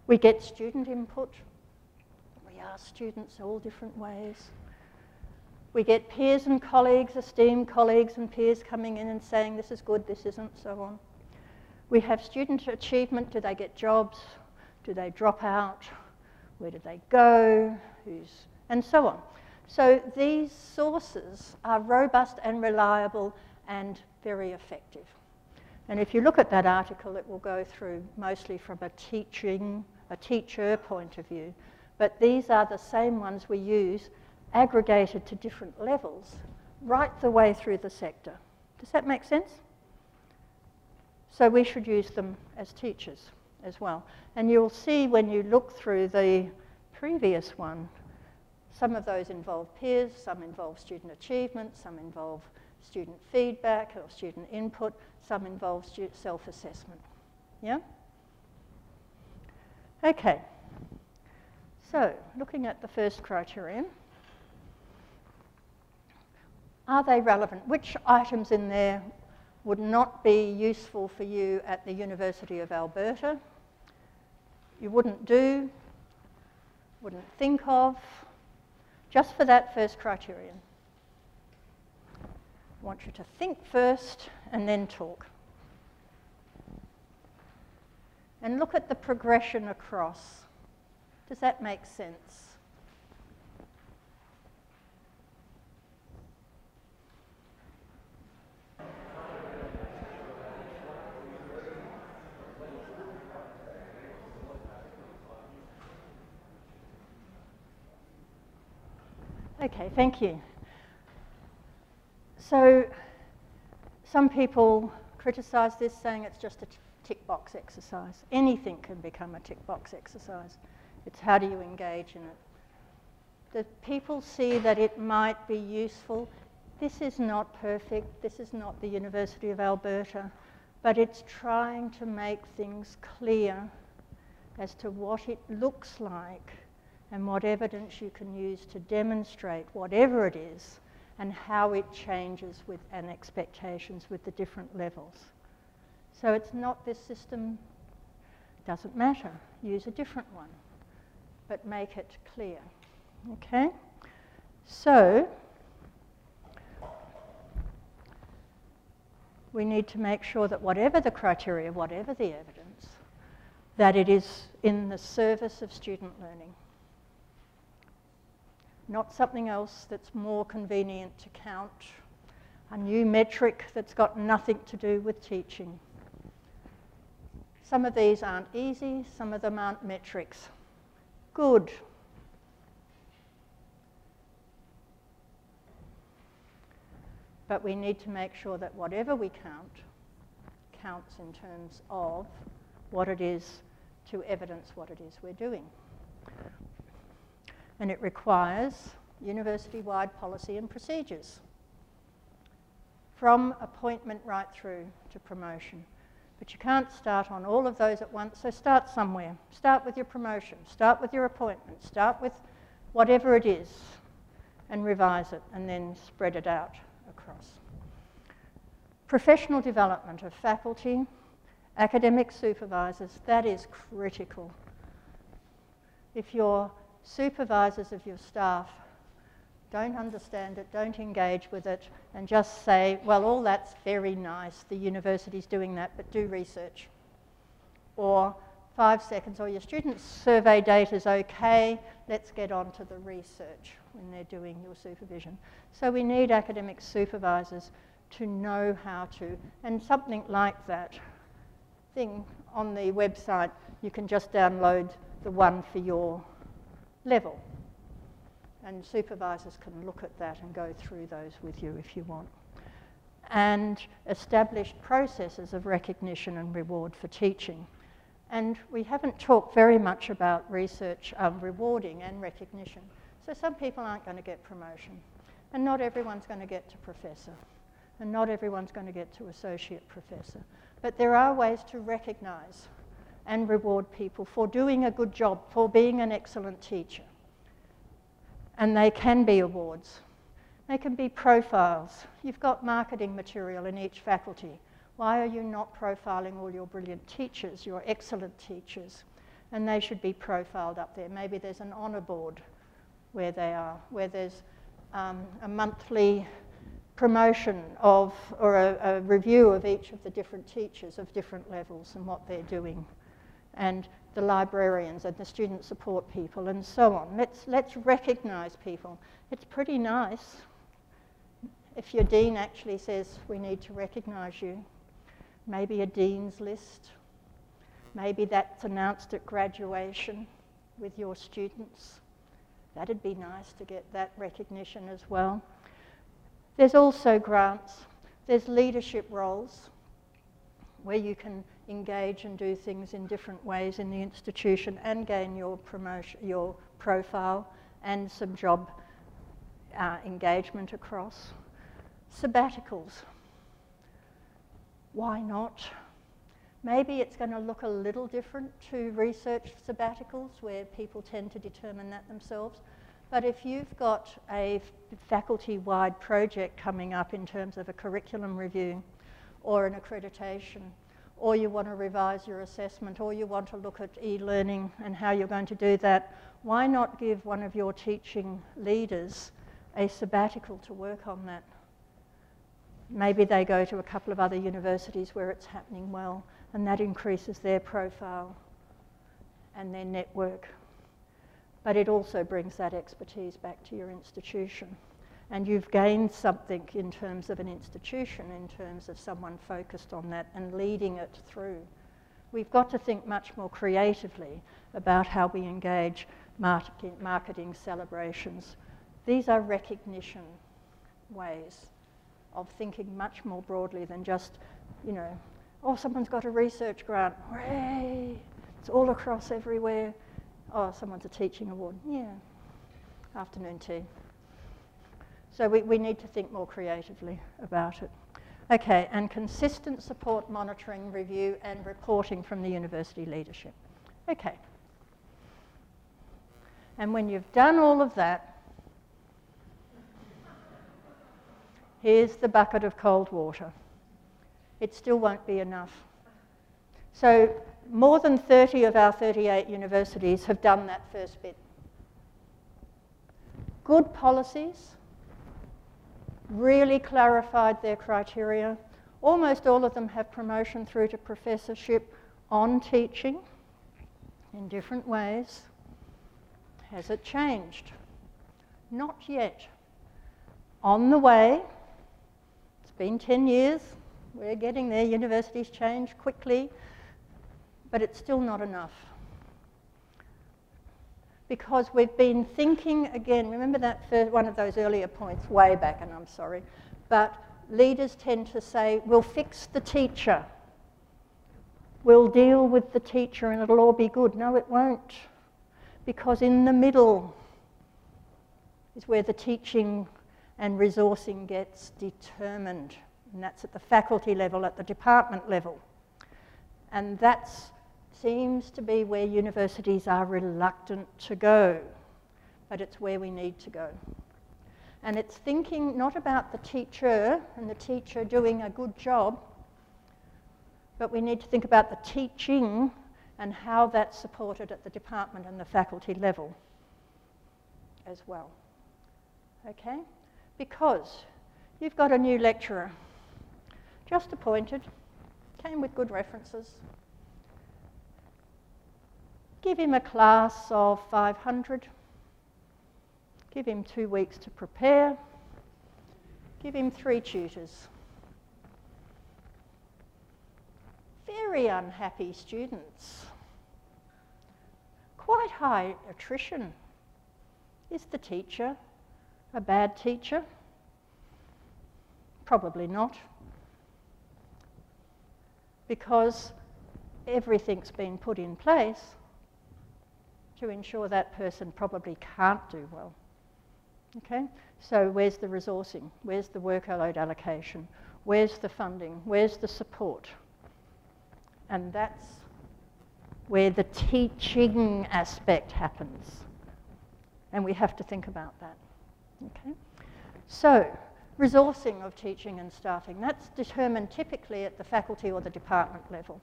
Speaker 3: We get student input. We ask students all different ways. We get peers and colleagues, esteemed colleagues and peers coming in and saying this is good, this isn't, so on. We have student achievement. Do they get jobs? Do they drop out? Where do they go? And so on. So these sources are robust and reliable and very effective. And if you look at that article, it will go through mostly from a teacher point of view. But these are the same ones we use, aggregated to different levels, right the way through the sector. Does that make sense? So we should use them as teachers as well. And you'll see when you look through the previous one, some of those involve peers, some involve student achievement, some involve student feedback or student input, some involve self-assessment. Yeah? Okay. So, looking at the first criterion, are they relevant? Which items in there would not be useful for you at the University of Alberta? You wouldn't do, wouldn't think of, just for that first criterion. I want you to think first and then talk. And look at the progression across. Does that make sense? Okay, thank you. So some people criticise this, saying it's just a tick box exercise. Anything can become a tick box exercise. It's how do you engage in it. The people see that it might be useful. This is not perfect. This is not the University of Alberta, but it's trying to make things clear as to what it looks like and what evidence you can use to demonstrate whatever it is and how it changes with and expectations with the different levels. So it's not this system, doesn't matter, use a different one, but make it clear. Okay? So we need to make sure that whatever the criteria, whatever the evidence, that it is in the service of student learning. Not something else that's more convenient to count, a new metric that's got nothing to do with teaching. Some of these aren't easy, some of them aren't metrics. Good. But we need to make sure that whatever we count, counts in terms of what it is to evidence what it is we're doing. And it requires university-wide policy and procedures, from appointment right through to promotion. But you can't start on all of those at once, so start somewhere. Start with your promotion, start with your appointment, start with whatever it is, and revise it, and then spread it out across. Professional development of faculty, academic supervisors, that is critical. If your supervisors of your staff don't understand it, don't engage with it, and just say, well, all that's very nice, the university's doing that, but do research. Or 5 seconds, or your students' survey data's okay, let's get on to the research when they're doing your supervision. So we need academic supervisors to know how to, and something like that thing on the website, you can just download the one for your level. And supervisors can look at that and go through those with you if you want. And established processes of recognition and reward for teaching. And we haven't talked very much about research rewarding and recognition. So some people aren't going to get promotion. And not everyone's going to get to professor. And not everyone's going to get to associate professor. But there are ways to recognise and reward people for doing a good job, for being an excellent teacher. And they can be awards. They can be profiles. You've got marketing material in each faculty. Why are you not profiling all your brilliant teachers, your excellent teachers? And they should be profiled up there. Maybe there's an honour board where they are, where there's a monthly promotion of, or a review of each of the different teachers of different levels and what they're doing. And the librarians and the student support people and so on. Let's recognise people. It's pretty nice if your dean actually says, we need to recognise you. Maybe a dean's list. Maybe that's announced at graduation with your students. That'd be nice to get that recognition as well. There's also grants. There's leadership roles where you can engage and do things in different ways in the institution and gain your promotion, your profile and some job engagement across. Sabbaticals. Why not? Maybe it's going to look a little different to research sabbaticals where people tend to determine that themselves. But if you've got a faculty-wide project coming up in terms of a curriculum review or an accreditation, or you want to revise your assessment, or you want to look at e-learning and how you're going to do that, why not give one of your teaching leaders a sabbatical to work on that? Maybe they go to a couple of other universities where it's happening well, and that increases their profile and their network. But it also brings that expertise back to your institution. And you've gained something in terms of an institution, in terms of someone focused on that and leading it through. We've got to think much more creatively about how we engage marketing celebrations. These are recognition ways of thinking much more broadly than just, oh, someone's got a research grant, hooray, it's all across everywhere. Oh, someone's a teaching award, yeah, afternoon tea. So we need to think more creatively about it. Okay, and consistent support, monitoring, review, and reporting from the university leadership. Okay. And when you've done all of that, Here's the bucket of cold water. It still won't be enough. So more than 30 of our 38 universities have done that first bit. Good policies, really clarified their criteria. Almost all of them have promotion through to professorship on teaching in different ways. Has it changed? Not yet. On the way. It's been 10 years. We're getting there. Universities change quickly, but it's still not enough. Because we've been thinking, again, remember that first, one of those earlier points way back, and I'm sorry, but leaders tend to say, we'll fix the teacher. We'll deal with the teacher and it'll all be good. No, it won't. Because in the middle is where the teaching and resourcing gets determined. And that's at the faculty level, at the department level. And that seems to be where universities are reluctant to go. But it's where we need to go. And it's thinking not about the teacher and the teacher doing a good job, but we need to think about the teaching and how that's supported at the department and the faculty level as well. Okay? Because you've got a new lecturer, just appointed, came with good references. Give him a class of 500. Give him 2 weeks to prepare. Give him 3 tutors. Very unhappy students. Quite high attrition. Is the teacher a bad teacher? Probably not. Because everything's been put in place to ensure that person probably can't do well. Okay? So where's the resourcing? Where's the workload allocation? Where's the funding? Where's the support? And that's where the teaching aspect happens. And we have to think about that. Okay? So, resourcing of teaching and staffing, that's determined typically at the faculty or the department level.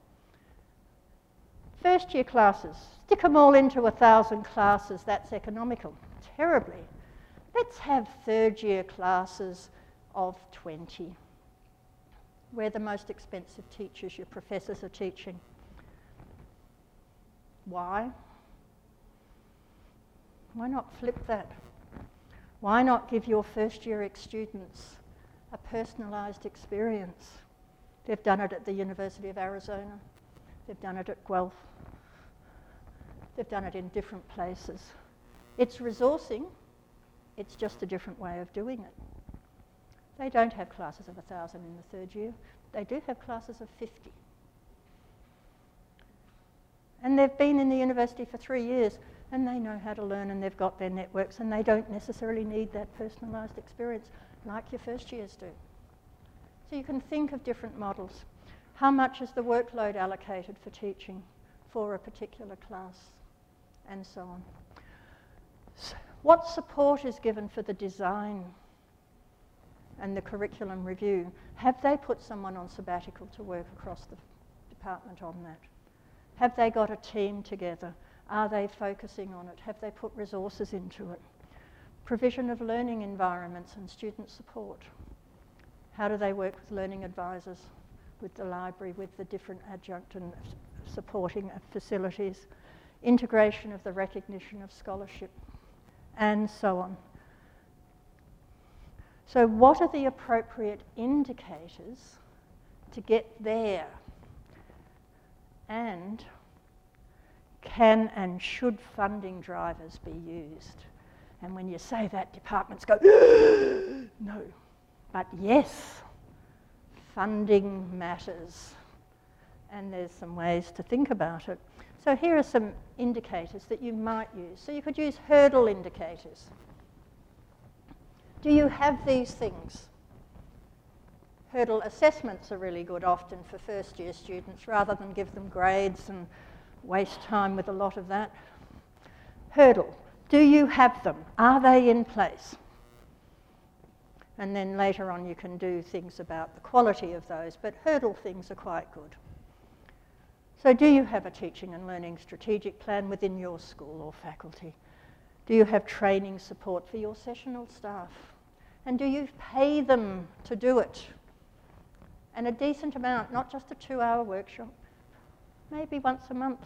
Speaker 3: First year classes, stick them all into 1,000 classes, that's economical. Terribly. Let's have third year classes of 20, where the most expensive teachers, your professors, are teaching. Why? Why not flip that? Why not give your first year students a personalised experience? They've done it at the University of Arizona. They've done it at Guelph. They've done it in different places. It's resourcing. It's just a different way of doing it. They don't have classes of 1,000 in the third year. They do have classes of 50. And they've been in the university for 3 years, and they know how to learn, and they've got their networks, and they don't necessarily need that personalised experience like your first years do. So you can think of different models. How much is the workload allocated for teaching for a particular class, and so on. So what support is given for the design and the curriculum review? Have they put someone on sabbatical to work across the department on that? Have they got a team together? Are they focusing on it? Have they put resources into it? Provision of learning environments and student support. How do they work with learning advisors, with the library, with the different adjunct and supporting facilities? Integration of the recognition of scholarship, and so on. So what are the appropriate indicators to get there? And can and should funding drivers be used? And when you say that, departments go, no. But yes, funding matters. And there's some ways to think about it. So here are some indicators that you might use. So you could use hurdle indicators. Do you have these things? Hurdle assessments are really good often for first year students rather than give them grades and waste time with a lot of that. Hurdle. Do you have them? Are they in place? And then later on you can do things about the quality of those, but hurdle things are quite good. So do you have a teaching and learning strategic plan within your school or faculty? Do you have training support for your sessional staff? And do you pay them to do it? And a decent amount, not just a 2-hour workshop, maybe once a month.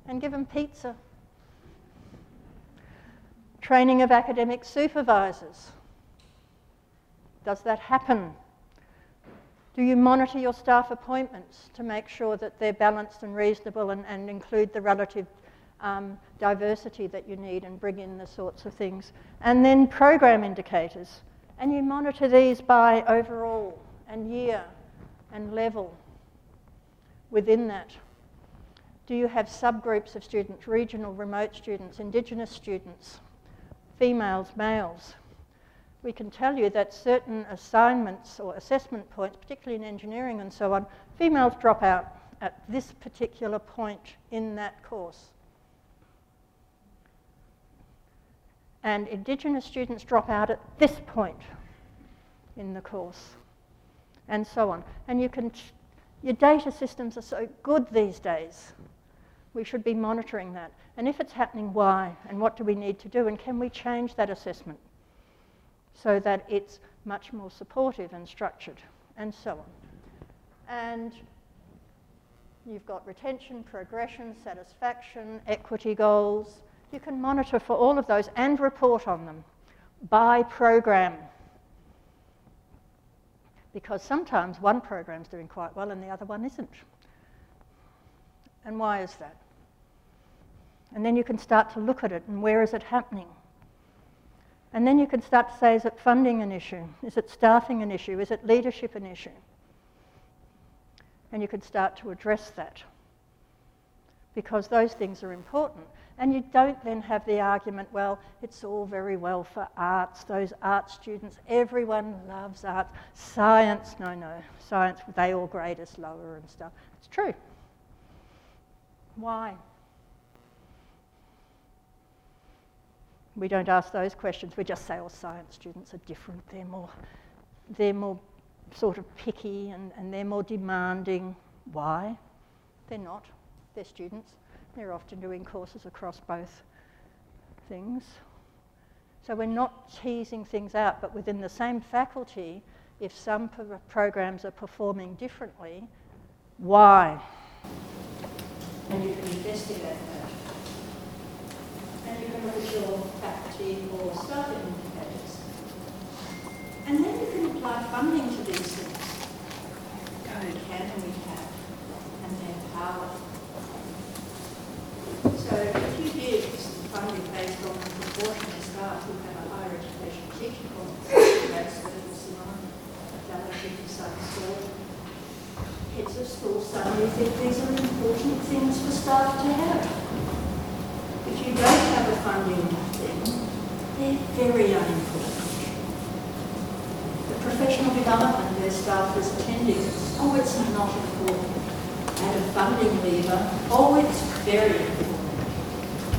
Speaker 3: And give them pizza. Training of academic supervisors. Does that happen? Do you monitor your staff appointments to make sure that they're balanced and reasonable and include the relative diversity that you need and bring in the sorts of things? And then program indicators. And you monitor these by overall and year and level within that. Do you have subgroups of students, regional, remote students, Indigenous students, females, males? We can tell you that certain assignments or assessment points, particularly in engineering and so on, females drop out at this particular point in that course. And Indigenous students drop out at this point in the course, and so on. And your data systems are so good these days. We should be monitoring that. And if it's happening, why? And what do we need to do? And can we change that assessment so that it's much more supportive and structured, and so on. And you've got retention, progression, satisfaction, equity goals. You can monitor for all of those and report on them by program. Because sometimes one program's doing quite well and the other one isn't. And why is that? And then you can start to look at it and where is it happening? And then you can start to say, is it funding an issue? Is it staffing an issue? Is it leadership an issue? And you can start to address that, because those things are important. And you don't then have the argument, well, it's all very well for arts, those art students, everyone loves arts. Science, no, science, they all grade us lower and stuff. It's true. Why? We don't ask those questions. We just say, oh, science students are different. They're more sort of picky and they're more demanding. Why? They're not. They're students. They're often doing courses across both things. So we're not teasing things out, but within the same faculty, if some programs are performing differently, why? And you can investigate that. And you can look at your faculty or staffing indicators. And then you can apply funding to these things. We can and we have. And they have power. So if you give funding based on the proportion of staff who have a higher education teaching qualification, that's a fellowship of some sort. Heads of school suddenly think these are important things for staff to have. If you don't have a funding thing, they're very unimportant. The professional development their staff is attending, oh, it's not important. And a funding lever, oh, it's very important.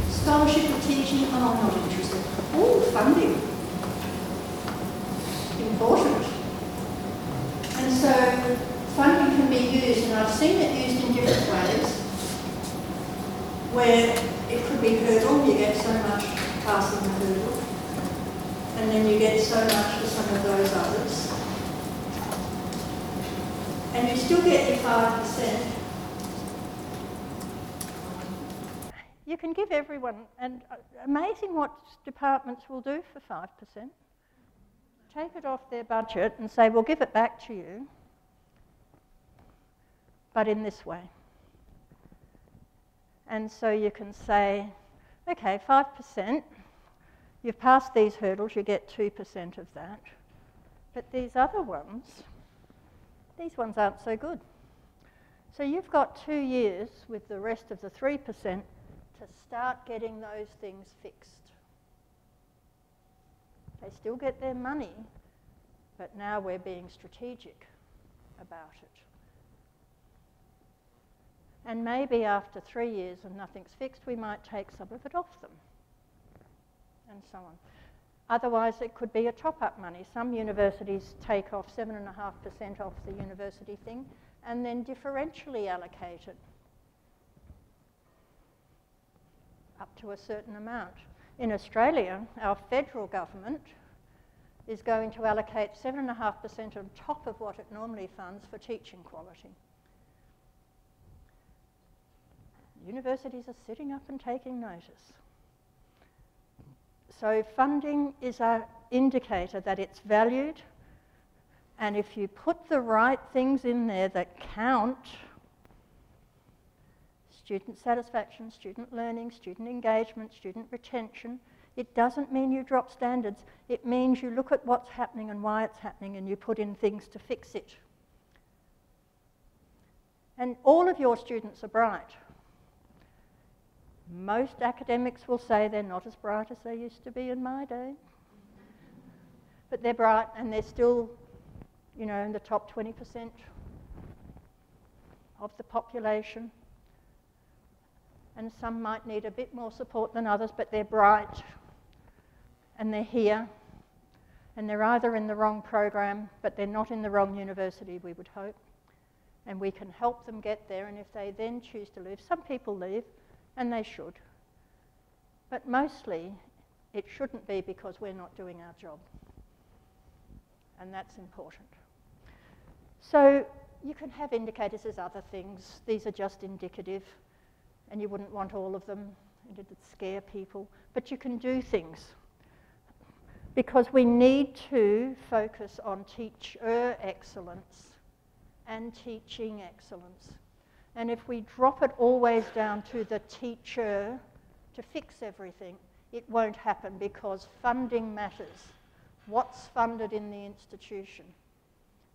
Speaker 3: Scholarship of teaching, oh, I'm not interested. Oh, funding. Important. And so funding can be used, and I've seen it used in different ways, where it could be hurdle, you get so much passing the hurdle, and then you get so much for some of those others. And you still get your 5%. You can give everyone, and amazing what departments will do for 5%. Take it off their budget and say, we'll give it back to you, but in this way. And so you can say, okay, 5%, you've passed these hurdles, you get 2% of that. But these other ones, these ones aren't so good. So you've got 2 years with the rest of the 3% to start getting those things fixed. They still get their money, but now we're being strategic about it. And maybe after 3 years and nothing's fixed, we might take some of it off them, and so on. Otherwise, it could be a top-up money. Some universities take off 7.5% off the university thing and then differentially allocate it up to a certain amount. In Australia, our federal government is going to allocate 7.5% on top of what it normally funds for teaching quality. Universities are sitting up and taking notice. So funding is an indicator that it's valued, and if you put the right things in there that count, student satisfaction, student learning, student engagement, student retention, it doesn't mean you drop standards. It means you look at what's happening and why it's happening and you put in things to fix it. And all of your students are bright. Most academics will say they're not as bright as they used to be in my day. But they're bright and they're still, you know, in the top 20% of the population. And some might need a bit more support than others, but they're bright and they're here. And they're either in the wrong program, but they're not in the wrong university, we would hope. And we can help them get there, and if they then choose to leave, some people leave, and they should. But mostly, it shouldn't be because we're not doing our job. And that's important. So you can have indicators as other things. These are just indicative, and you wouldn't want all of them. It'd scare people. But you can do things. Because we need to focus on teacher excellence and teaching excellence. And if we drop it always down to the teacher to fix everything, it won't happen because funding matters. What's funded in the institution?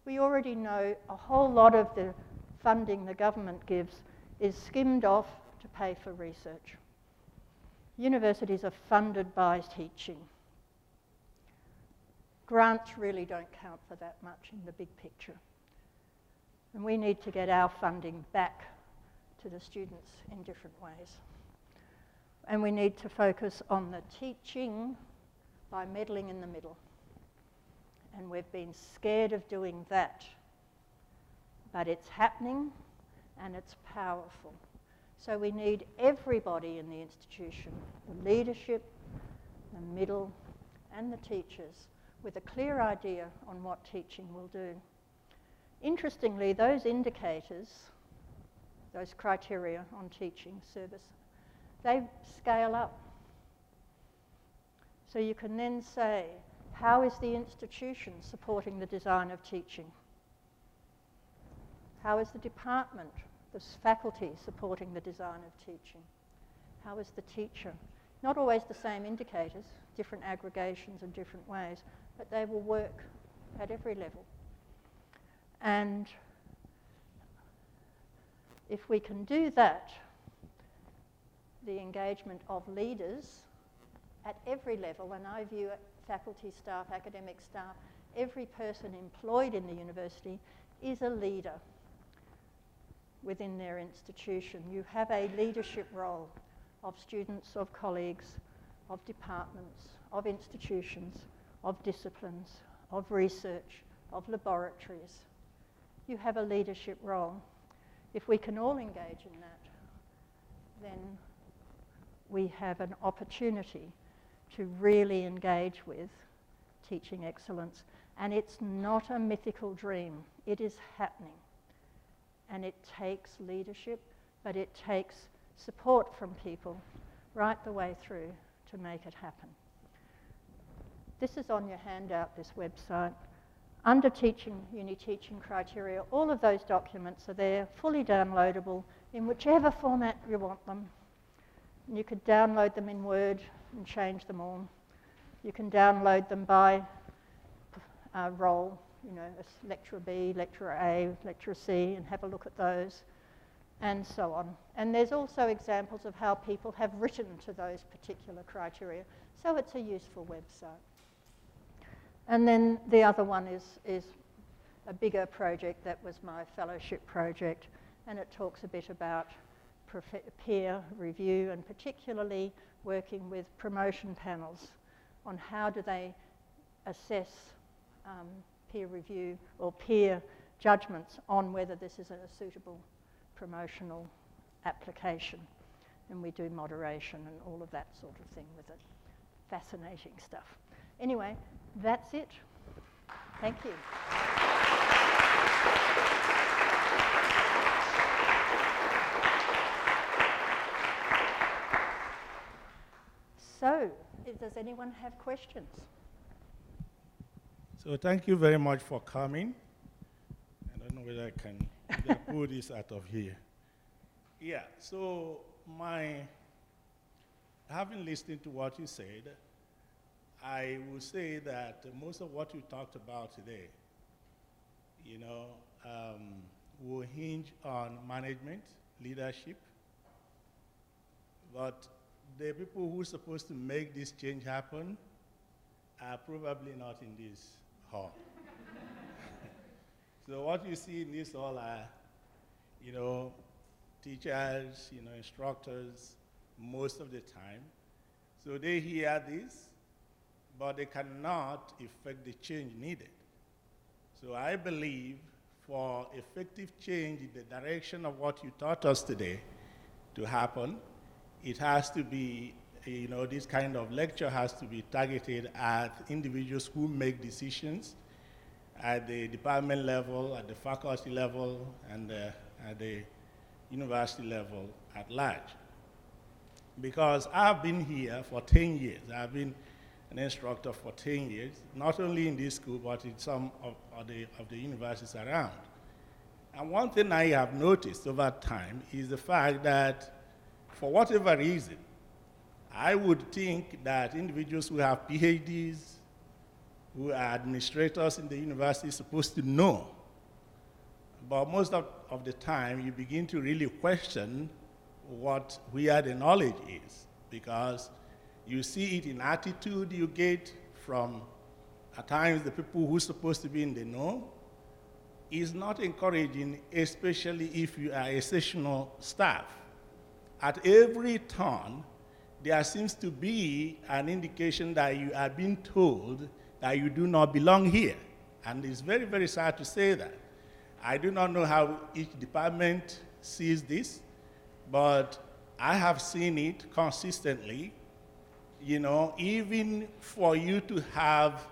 Speaker 3: We already know a whole lot of the funding the government gives is skimmed off to pay for research. Universities are funded by teaching. Grants really don't count for that much in the big picture. And we need to get our funding back to the students in different ways. And we need to focus on the teaching by meddling in the middle. And we've been scared of doing that. But it's happening and it's powerful. So we need everybody in the institution, the leadership, the middle, and the teachers, with a clear idea on what teaching will do. Interestingly, those indicators, those criteria on teaching service, they scale up. So you can then say, how is the institution supporting the design of teaching? How is the department, the faculty supporting the design of teaching? How is the teacher? Not always the same indicators, different aggregations in different ways, but they will work at every level. And if we can do that, the engagement of leaders at every level, and I view it, faculty staff, academic staff, every person employed in the university is a leader within their institution. You have a leadership role of students, of colleagues, of departments, of institutions, of disciplines, of research, of laboratories. You have a leadership role. If we can all engage in that, then we have an opportunity to really engage with teaching excellence. And it's not a mythical dream. It is happening. And it takes leadership, but it takes support from people right the way through to make it happen. This is on your handout, this website. Under teaching, uni teaching criteria, all of those documents are there, fully downloadable in whichever format you want them. And you could download them in Word and change them all. You can download them by role, you know, lecturer B, lecturer A, lecturer C, and have a look at those, and so on. And there's also examples of how people have written to those particular criteria, so it's a useful website. And then the other one is a bigger project that was my fellowship project, and it talks a bit about peer review and particularly working with promotion panels on how do they assess peer review or peer judgments on whether this is a suitable promotional application. And we do moderation and all of that sort of thing with it. Fascinating stuff. Anyway, that's it. Thank you. So, does anyone have questions?
Speaker 6: So thank you very much for coming. I don't know whether I can pull this out of here. Yeah, so having listened to what you said, I would say that most of what you talked about today, will hinge on management, leadership, but the people who are supposed to make this change happen are probably not in this hall. So what you see in this hall are, teachers, instructors, most of the time. So they hear this, but they cannot effect the change needed. So I believe for effective change in the direction of what you taught us today to happen, it has to be, this kind of lecture has to be targeted at individuals who make decisions at the department level, at the faculty level, and at the university level at large. Because I've been here for 10 years. I've been an instructor for 10 years, not only in this school, but in some of the universities around. And one thing I have noticed over time is the fact that, for whatever reason, I would think that individuals who have PhDs, who are administrators in the university, are supposed to know. But most of the time, you begin to really question where the knowledge is, because you see it in attitude you get from, at times, the people who are supposed to be in the know. Is not encouraging, especially if you are a sessional staff. At every turn, there seems to be an indication that you are being told that you do not belong here. And it's very, very sad to say that. I do not know how each department sees this, but I have seen it consistently. Even for you to have,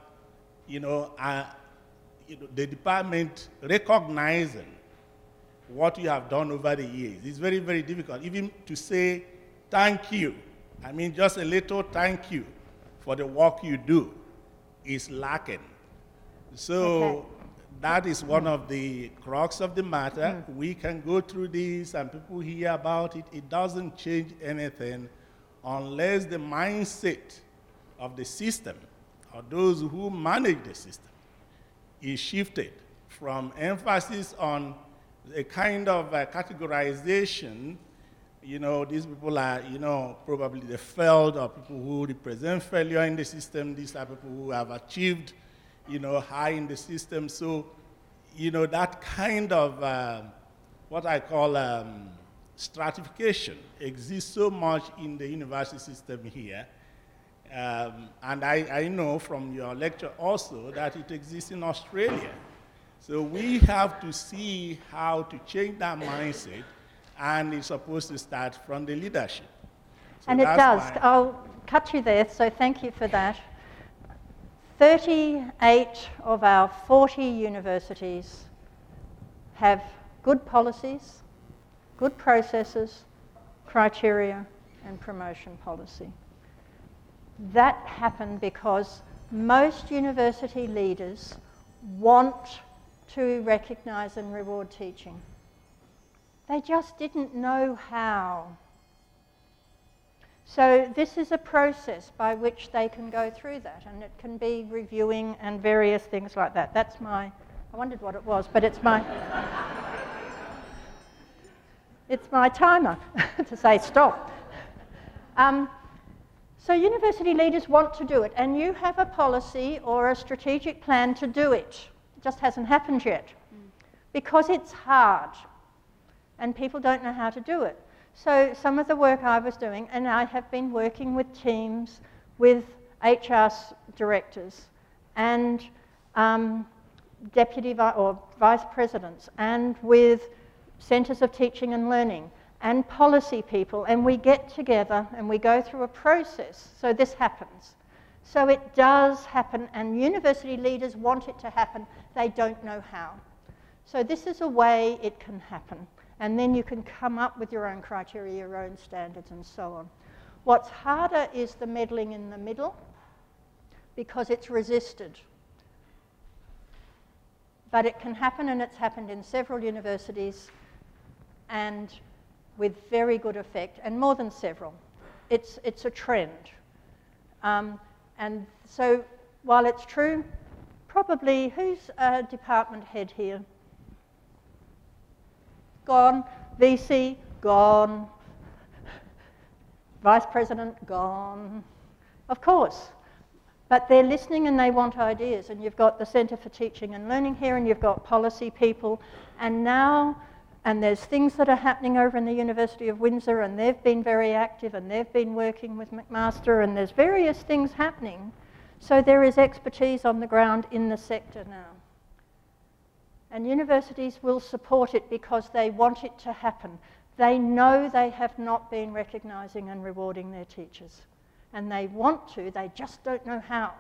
Speaker 6: the department recognizing what you have done over the years. It's very, very difficult. Even to say thank you, just a little thank you for the work you do is lacking. So that is one of the crux of the matter. We can go through this and people hear about it. It doesn't change anything unless the mindset of the system or those who manage the system is shifted from emphasis on a kind of categorization. These people are, probably the failed or people who represent failure in the system. These are people who have achieved, high in the system. So, that kind of what I call stratification exists so much in the university system here. And I know from your lecture also that it exists in Australia. So we have to see how to change that mindset, and it's supposed to start from the leadership. So
Speaker 3: and it does. I'll cut you there, so thank you for that. 38 of our 40 universities have good policies, good processes, criteria, and promotion policy. That happened because most university leaders want to recognize and reward teaching. They just didn't know how. So this is a process by which they can go through that, and it can be reviewing and various things like that. That's I wondered what it was, but it's my timer to say stop. So university leaders want to do it, and you have a policy or a strategic plan to do it. It just hasn't happened yet because it's hard and people don't know how to do it. So some of the work I was doing, and I have been working with teams with directors, and vice presidents, and with centres of teaching and learning, and policy people, and we get together and we go through a process so this happens. So it does happen, and university leaders want it to happen. They don't know how. So this is a way it can happen. And then you can come up with your own criteria, your own standards, and so on. What's harder is the meddling in the middle, because it's resisted. But it can happen, and it's happened in several universities, and with very good effect, and more than several. It's a trend. And so while it's true, probably, who's a department head here? Gone. VC, gone. Vice President, gone. Of course. But they're listening and they want ideas. And you've got the Centre for Teaching and Learning here, and you've got policy people. And now, and there's things that are happening over in the University of Windsor, and they've been very active, and they've been working with McMaster, and there's various things happening. So there is expertise on the ground in the sector now. And universities will support it because they want it to happen. They know they have not been recognising and rewarding their teachers. And they want to, they just don't know how.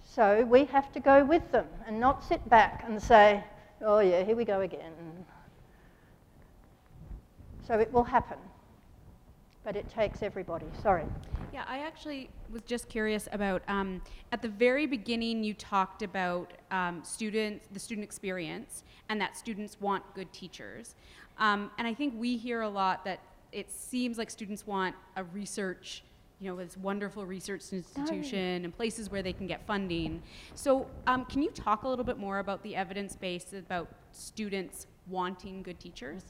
Speaker 3: So we have to go with them and not sit back and say, oh yeah, here we go again. So it will happen. But it takes everybody. Sorry.
Speaker 7: Yeah, I actually was just curious about, at the very beginning you talked about the student experience, and that students want good teachers. And I think we hear a lot that it seems like students want a research, this wonderful research institution and places where they can get funding. So can you talk a little bit more about the evidence base about students wanting good teachers?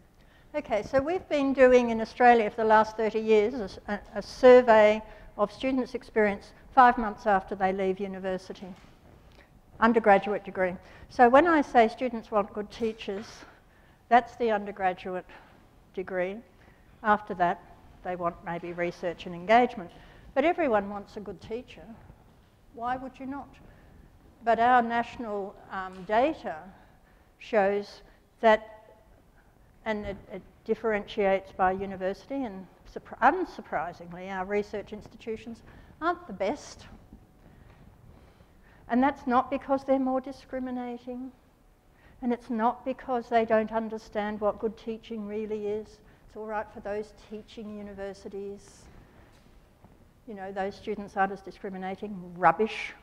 Speaker 3: Okay, so we've been doing in Australia for the last 30 years a survey of students' experience 5 months after they leave university, undergraduate degree. So when I say students want good teachers, that's the undergraduate degree. After that, they want maybe research and engagement. But everyone wants a good teacher. Why would you not? But our national data shows that, and it differentiates by university, and unsurprisingly, our research institutions aren't the best. And that's not because they're more discriminating, and it's not because they don't understand what good teaching really is. It's all right for those teaching universities. Those students aren't as discriminating. Rubbish.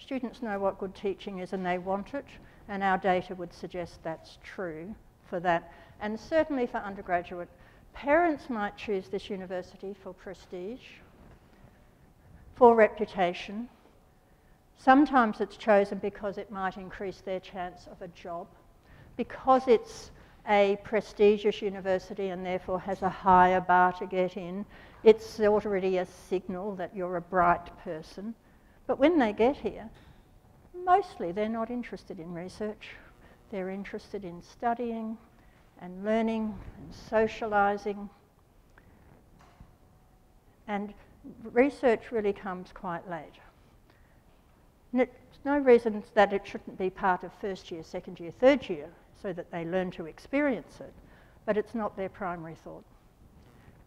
Speaker 3: Students know what good teaching is and they want it, and our data would suggest that's true for that. And certainly for undergraduate, parents might choose this university for prestige, for reputation. Sometimes it's chosen because it might increase their chance of a job, because it's a prestigious university and therefore has a higher bar to get in. It's already a signal that you're a bright person. But when they get here, mostly they're not interested in research. They're interested in studying and learning and socialising. And research really comes quite late. And there's no reason that it shouldn't be part of first year, second year, third year, so that they learn to experience it, but it's not their primary thought.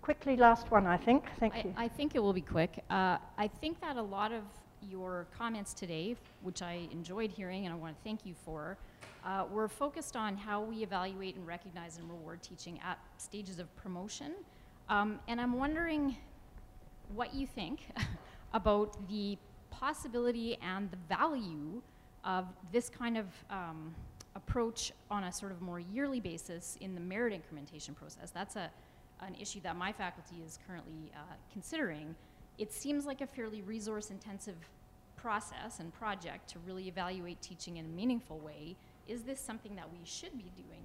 Speaker 3: Quickly, last one, I think. Thank you.
Speaker 8: I think it will be quick. I think that a lot of your comments today, which I enjoyed hearing and I want to thank you for, were focused on how we evaluate and recognize and reward teaching at stages of promotion. And I'm wondering what you think about the possibility and the value of this kind of approach on a sort of more yearly basis in the merit incrementation process. That's an issue that my faculty is currently considering. It seems like a fairly resource-intensive process and project to really evaluate teaching in a meaningful way. Is this something that we should be doing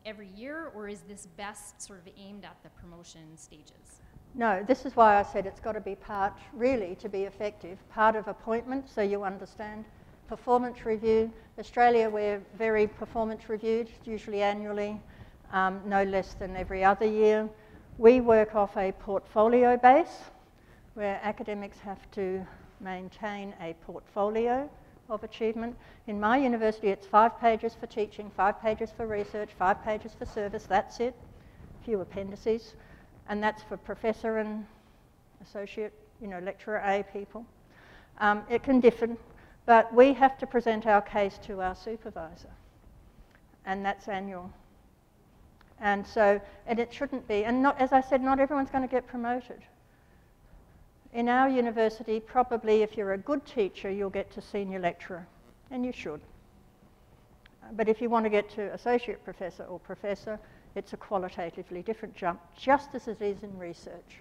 Speaker 8: every year, or is this best sort of aimed at the promotion stages?
Speaker 3: No, this is why I said it's got to be part, really, to be effective, part of appointment, so you understand. Performance review. Australia, we're very performance reviewed, usually annually, no less than every other year. We work off a portfolio base, where academics have to maintain a portfolio of achievement. In my university, it's 5 pages for teaching, 5 pages for research, 5 pages for service, that's it. A few appendices. And that's for professor and associate, lecturer A people. It can differ, but we have to present our case to our supervisor. And that's annual. And it shouldn't be, and not, as I said, not everyone's going to get promoted. In our university, probably if you're a good teacher, you'll get to senior lecturer, and you should. But if you want to get to associate professor or professor, it's a qualitatively different jump, just as it is in research.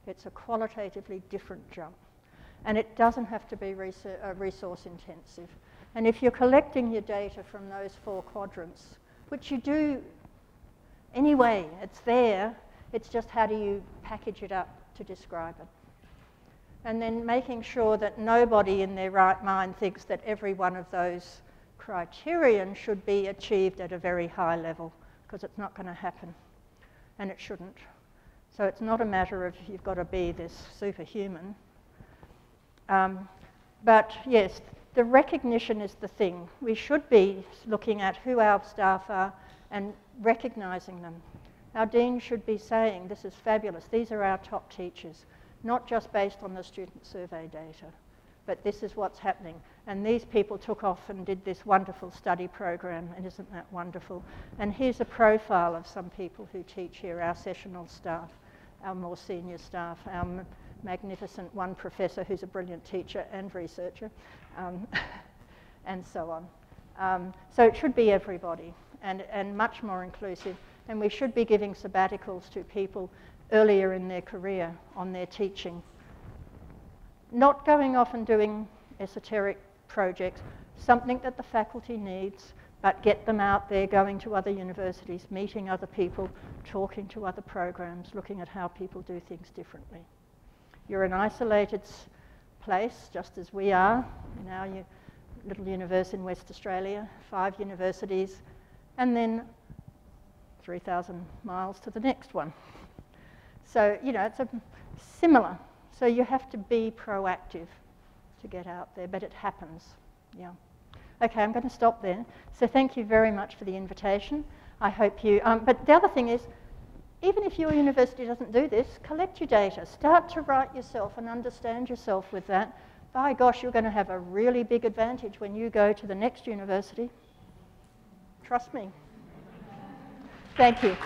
Speaker 3: It's a qualitatively different jump. And it doesn't have to be resource intensive. And if you're collecting your data from those 4 quadrants, which you do anyway, it's there, it's just how do you package it up to describe it. And then making sure that nobody in their right mind thinks that every one of those criterion should be achieved at a very high level, because it's not going to happen, and it shouldn't. So it's not a matter of you've got to be this superhuman. But yes, the recognition is the thing. We should be looking at who our staff are and recognising them. Our dean should be saying, this is fabulous, these are our top teachers, not just based on the student survey data, but this is what's happening. And these people took off and did this wonderful study program, and isn't that wonderful? And here's a profile of some people who teach here, our sessional staff, our more senior staff, our magnificent one professor who's a brilliant teacher and researcher, and so on. So it should be everybody, and much more inclusive. And we should be giving sabbaticals to people earlier in their career on their teaching. Not going off and doing esoteric projects, something that the faculty needs, but get them out there, going to other universities, meeting other people, talking to other programs, looking at how people do things differently. You're an isolated place, just as we are in our little universe in West Australia, 5 universities, and then 3,000 miles to the next one. So, it's similar. So you have to be proactive to get out there, but it happens, yeah. Okay, I'm going to stop there. So thank you very much for the invitation. I hope you, but the other thing is, even if your university doesn't do this, collect your data. Start to write yourself and understand yourself with that. By gosh, you're going to have a really big advantage when you go to the next university. Trust me. Thank you.